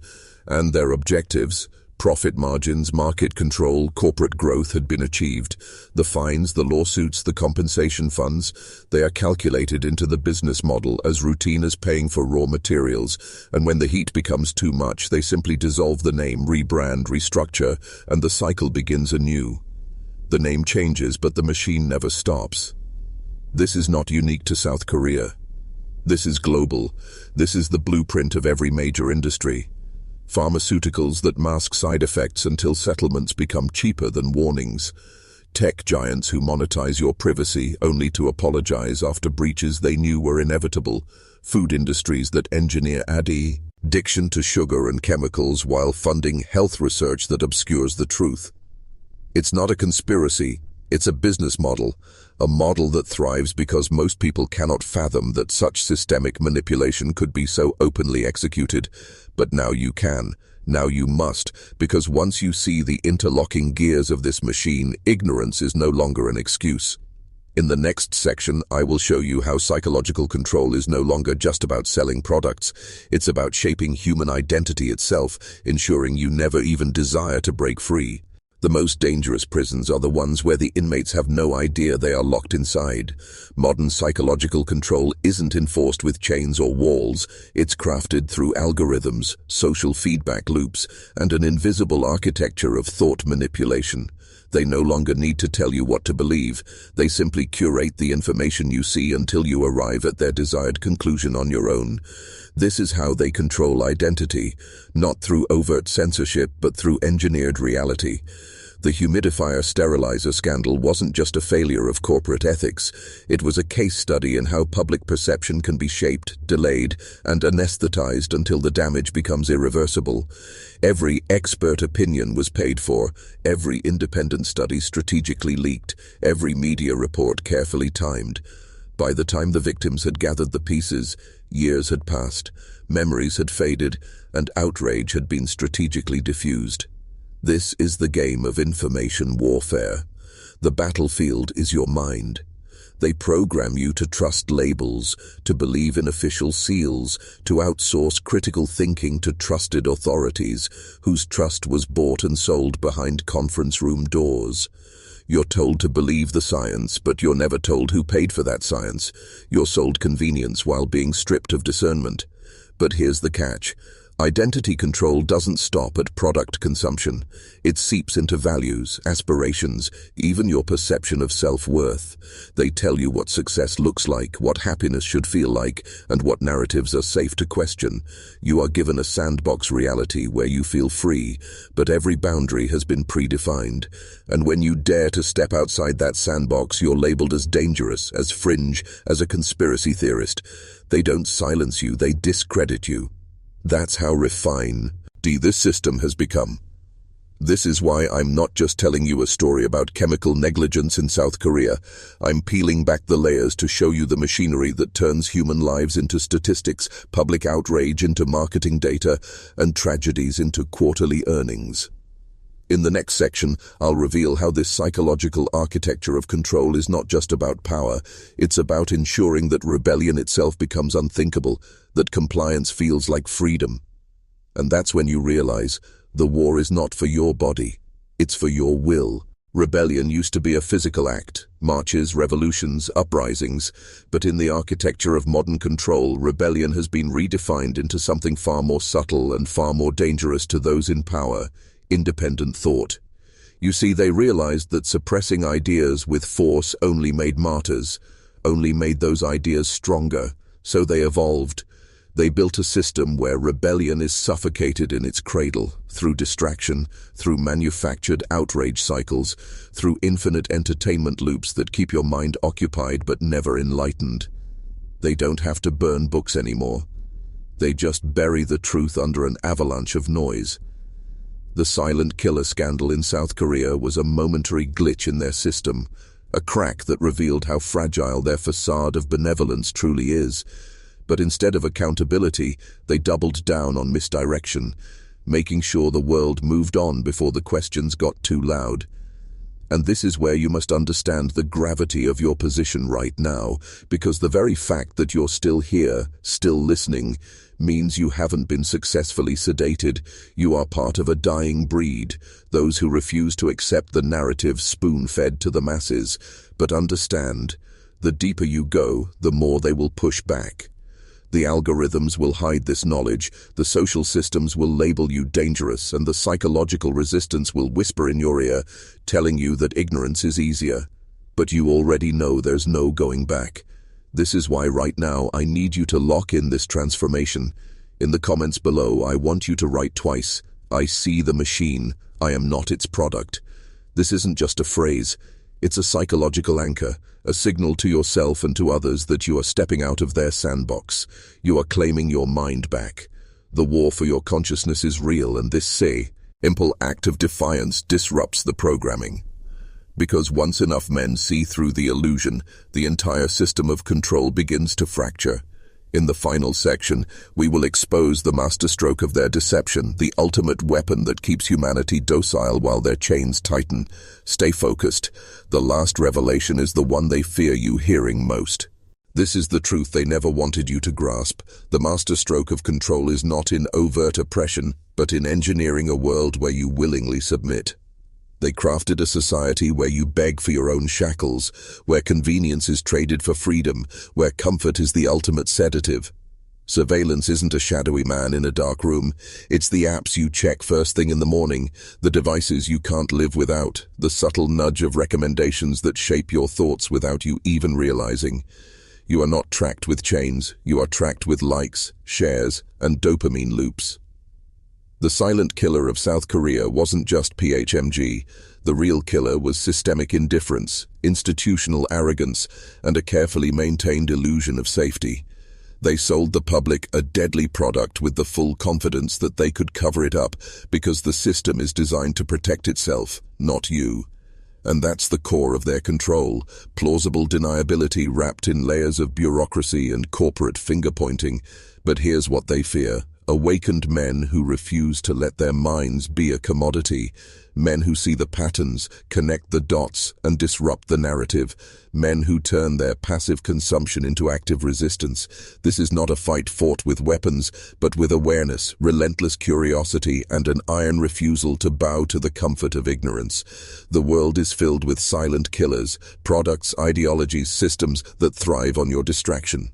and their objectives, Profit margins, market control, corporate growth had been achieved. The fines, the lawsuits, the compensation funds, they are calculated into the business model as routine as paying for raw materials, and when the heat becomes too much, they simply dissolve the name, rebrand, restructure, and the cycle begins anew. The name changes, but the machine never stops. This is not unique to South Korea. This is global. This is the blueprint of every major industry. Pharmaceuticals that mask side effects until settlements become cheaper than warnings. Tech giants who monetize your privacy only to apologize after breaches they knew were inevitable. Food industries that engineer addiction to sugar and chemicals while funding health research that obscures the truth. It's not a conspiracy. It's a business model, a model that thrives because most people cannot fathom that such systemic manipulation could be so openly executed. But now you can, now you must, because once you see the interlocking gears of this machine, ignorance is no longer an excuse. In the next section, I will show you how psychological control is no longer just about selling products. It's about shaping human identity itself, ensuring you never even desire to break free. The most dangerous prisons are the ones where the inmates have no idea they are locked inside. Modern psychological control isn't enforced with chains or walls. It's crafted through algorithms, social feedback loops, and an invisible architecture of thought manipulation. They no longer need to tell you what to believe. They simply curate the information you see until you arrive at their desired conclusion on your own. This is how they control identity, not through overt censorship, but through engineered reality. The humidifier sterilizer scandal wasn't just a failure of corporate ethics. It was a case study in how public perception can be shaped, delayed, and anesthetized until the damage becomes irreversible. Every expert opinion was paid for, every independent study strategically leaked, every media report carefully timed. By the time the victims had gathered the pieces, years had passed, memories had faded, and outrage had been strategically diffused. This is the game of information warfare. The battlefield is your mind. They program you to trust labels, to believe in official seals, to outsource critical thinking to trusted authorities, whose trust was bought and sold behind conference room doors. You're told to believe the science, but you're never told who paid for that science. You're sold convenience while being stripped of discernment. But here's the catch. Identity control doesn't stop at product consumption. It seeps into values, aspirations, even your perception of self-worth. They tell you what success looks like, what happiness should feel like, and what narratives are safe to question. You are given a sandbox reality where you feel free, but every boundary has been predefined. And when you dare to step outside that sandbox, you're labeled as dangerous, as fringe, as a conspiracy theorist. They don't silence you, they discredit you. That's how refined this system has become. This is why I'm not just telling you a story about chemical negligence in South Korea. I'm peeling back the layers to show you the machinery that turns human lives into statistics, public outrage into marketing data, and tragedies into quarterly earnings. In the next section, I'll reveal how this psychological architecture of control is not just about power. It's about ensuring that rebellion itself becomes unthinkable, that compliance feels like freedom. And that's when you realize the war is not for your body, it's for your will. Rebellion used to be a physical act, marches, revolutions, uprisings, but in the architecture of modern control, rebellion has been redefined into something far more subtle and far more dangerous to those in power: independent thought. You see, they realized that suppressing ideas with force only made martyrs, only made those ideas stronger, so they evolved. They built a system where rebellion is suffocated in its cradle, through distraction, through manufactured outrage cycles, through infinite entertainment loops that keep your mind occupied but never enlightened. They don't have to burn books anymore. They just bury the truth under an avalanche of noise. The silent killer scandal in South Korea was a momentary glitch in their system, a crack that revealed how fragile their facade of benevolence truly is. But instead of accountability, they doubled down on misdirection, making sure the world moved on before the questions got too loud. And this is where you must understand the gravity of your position right now, because the very fact that you're still here, still listening, means you haven't been successfully sedated. You are part of a dying breed, those who refuse to accept the narrative spoon-fed to the masses. But understand, the deeper you go, the more they will push back. The algorithms will hide this knowledge, the social systems will label you dangerous, and the psychological resistance will whisper in your ear, telling you that ignorance is easier. But you already know there's no going back. This is why right now I need you to lock in this transformation. In the comments below, I want you to write twice, "I see the machine, I am not its product." This isn't just a phrase, it's a psychological anchor, a signal to yourself and to others that you are stepping out of their sandbox. You are claiming your mind back. The war for your consciousness is real, and this simple act of defiance disrupts the programming. Because once enough men see through the illusion, the entire system of control begins to fracture. In the final section, we will expose the masterstroke of their deception, the ultimate weapon that keeps humanity docile while their chains tighten. Stay focused. The last revelation is the one they fear you hearing most. This is the truth they never wanted you to grasp. The masterstroke of control is not in overt oppression, but in engineering a world where you willingly submit. They crafted a society where you beg for your own shackles, where convenience is traded for freedom, where comfort is the ultimate sedative. Surveillance isn't a shadowy man in a dark room. It's the apps you check first thing in the morning, the devices you can't live without, the subtle nudge of recommendations that shape your thoughts without you even realizing. You are not tracked with chains, you are tracked with likes, shares, and dopamine loops. The silent killer of South Korea wasn't just PHMG. The real killer was systemic indifference, institutional arrogance, and a carefully maintained illusion of safety. They sold the public a deadly product with the full confidence that they could cover it up because the system is designed to protect itself, not you. And that's the core of their control, plausible deniability wrapped in layers of bureaucracy and corporate finger-pointing. But here's what they fear. Awakened men who refuse to let their minds be a commodity. Men who see the patterns, connect the dots, and disrupt the narrative. Men who turn their passive consumption into active resistance. This is not a fight fought with weapons, but with awareness, relentless curiosity, and an iron refusal to bow to the comfort of ignorance. The world is filled with silent killers, products, ideologies, systems that thrive on your distraction.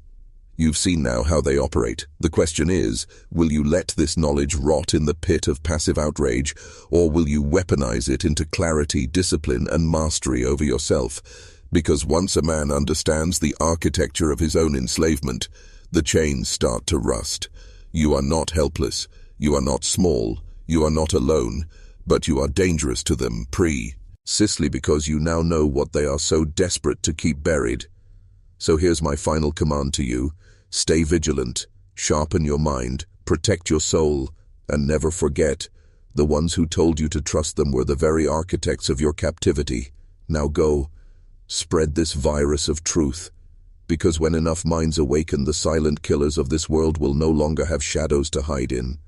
You've seen now how they operate. The question is, will you let this knowledge rot in the pit of passive outrage, or will you weaponize it into clarity, discipline, and mastery over yourself? Because once a man understands the architecture of his own enslavement, the chains start to rust. You are not helpless, you are not small, you are not alone, but you are dangerous to them, precisely because you now know what they are so desperate to keep buried. So here's my final command to you. Stay vigilant, sharpen your mind, protect your soul, and never forget, the ones who told you to trust them were the very architects of your captivity. Now go, spread this virus of truth, because when enough minds awaken, the silent killers of this world will no longer have shadows to hide in.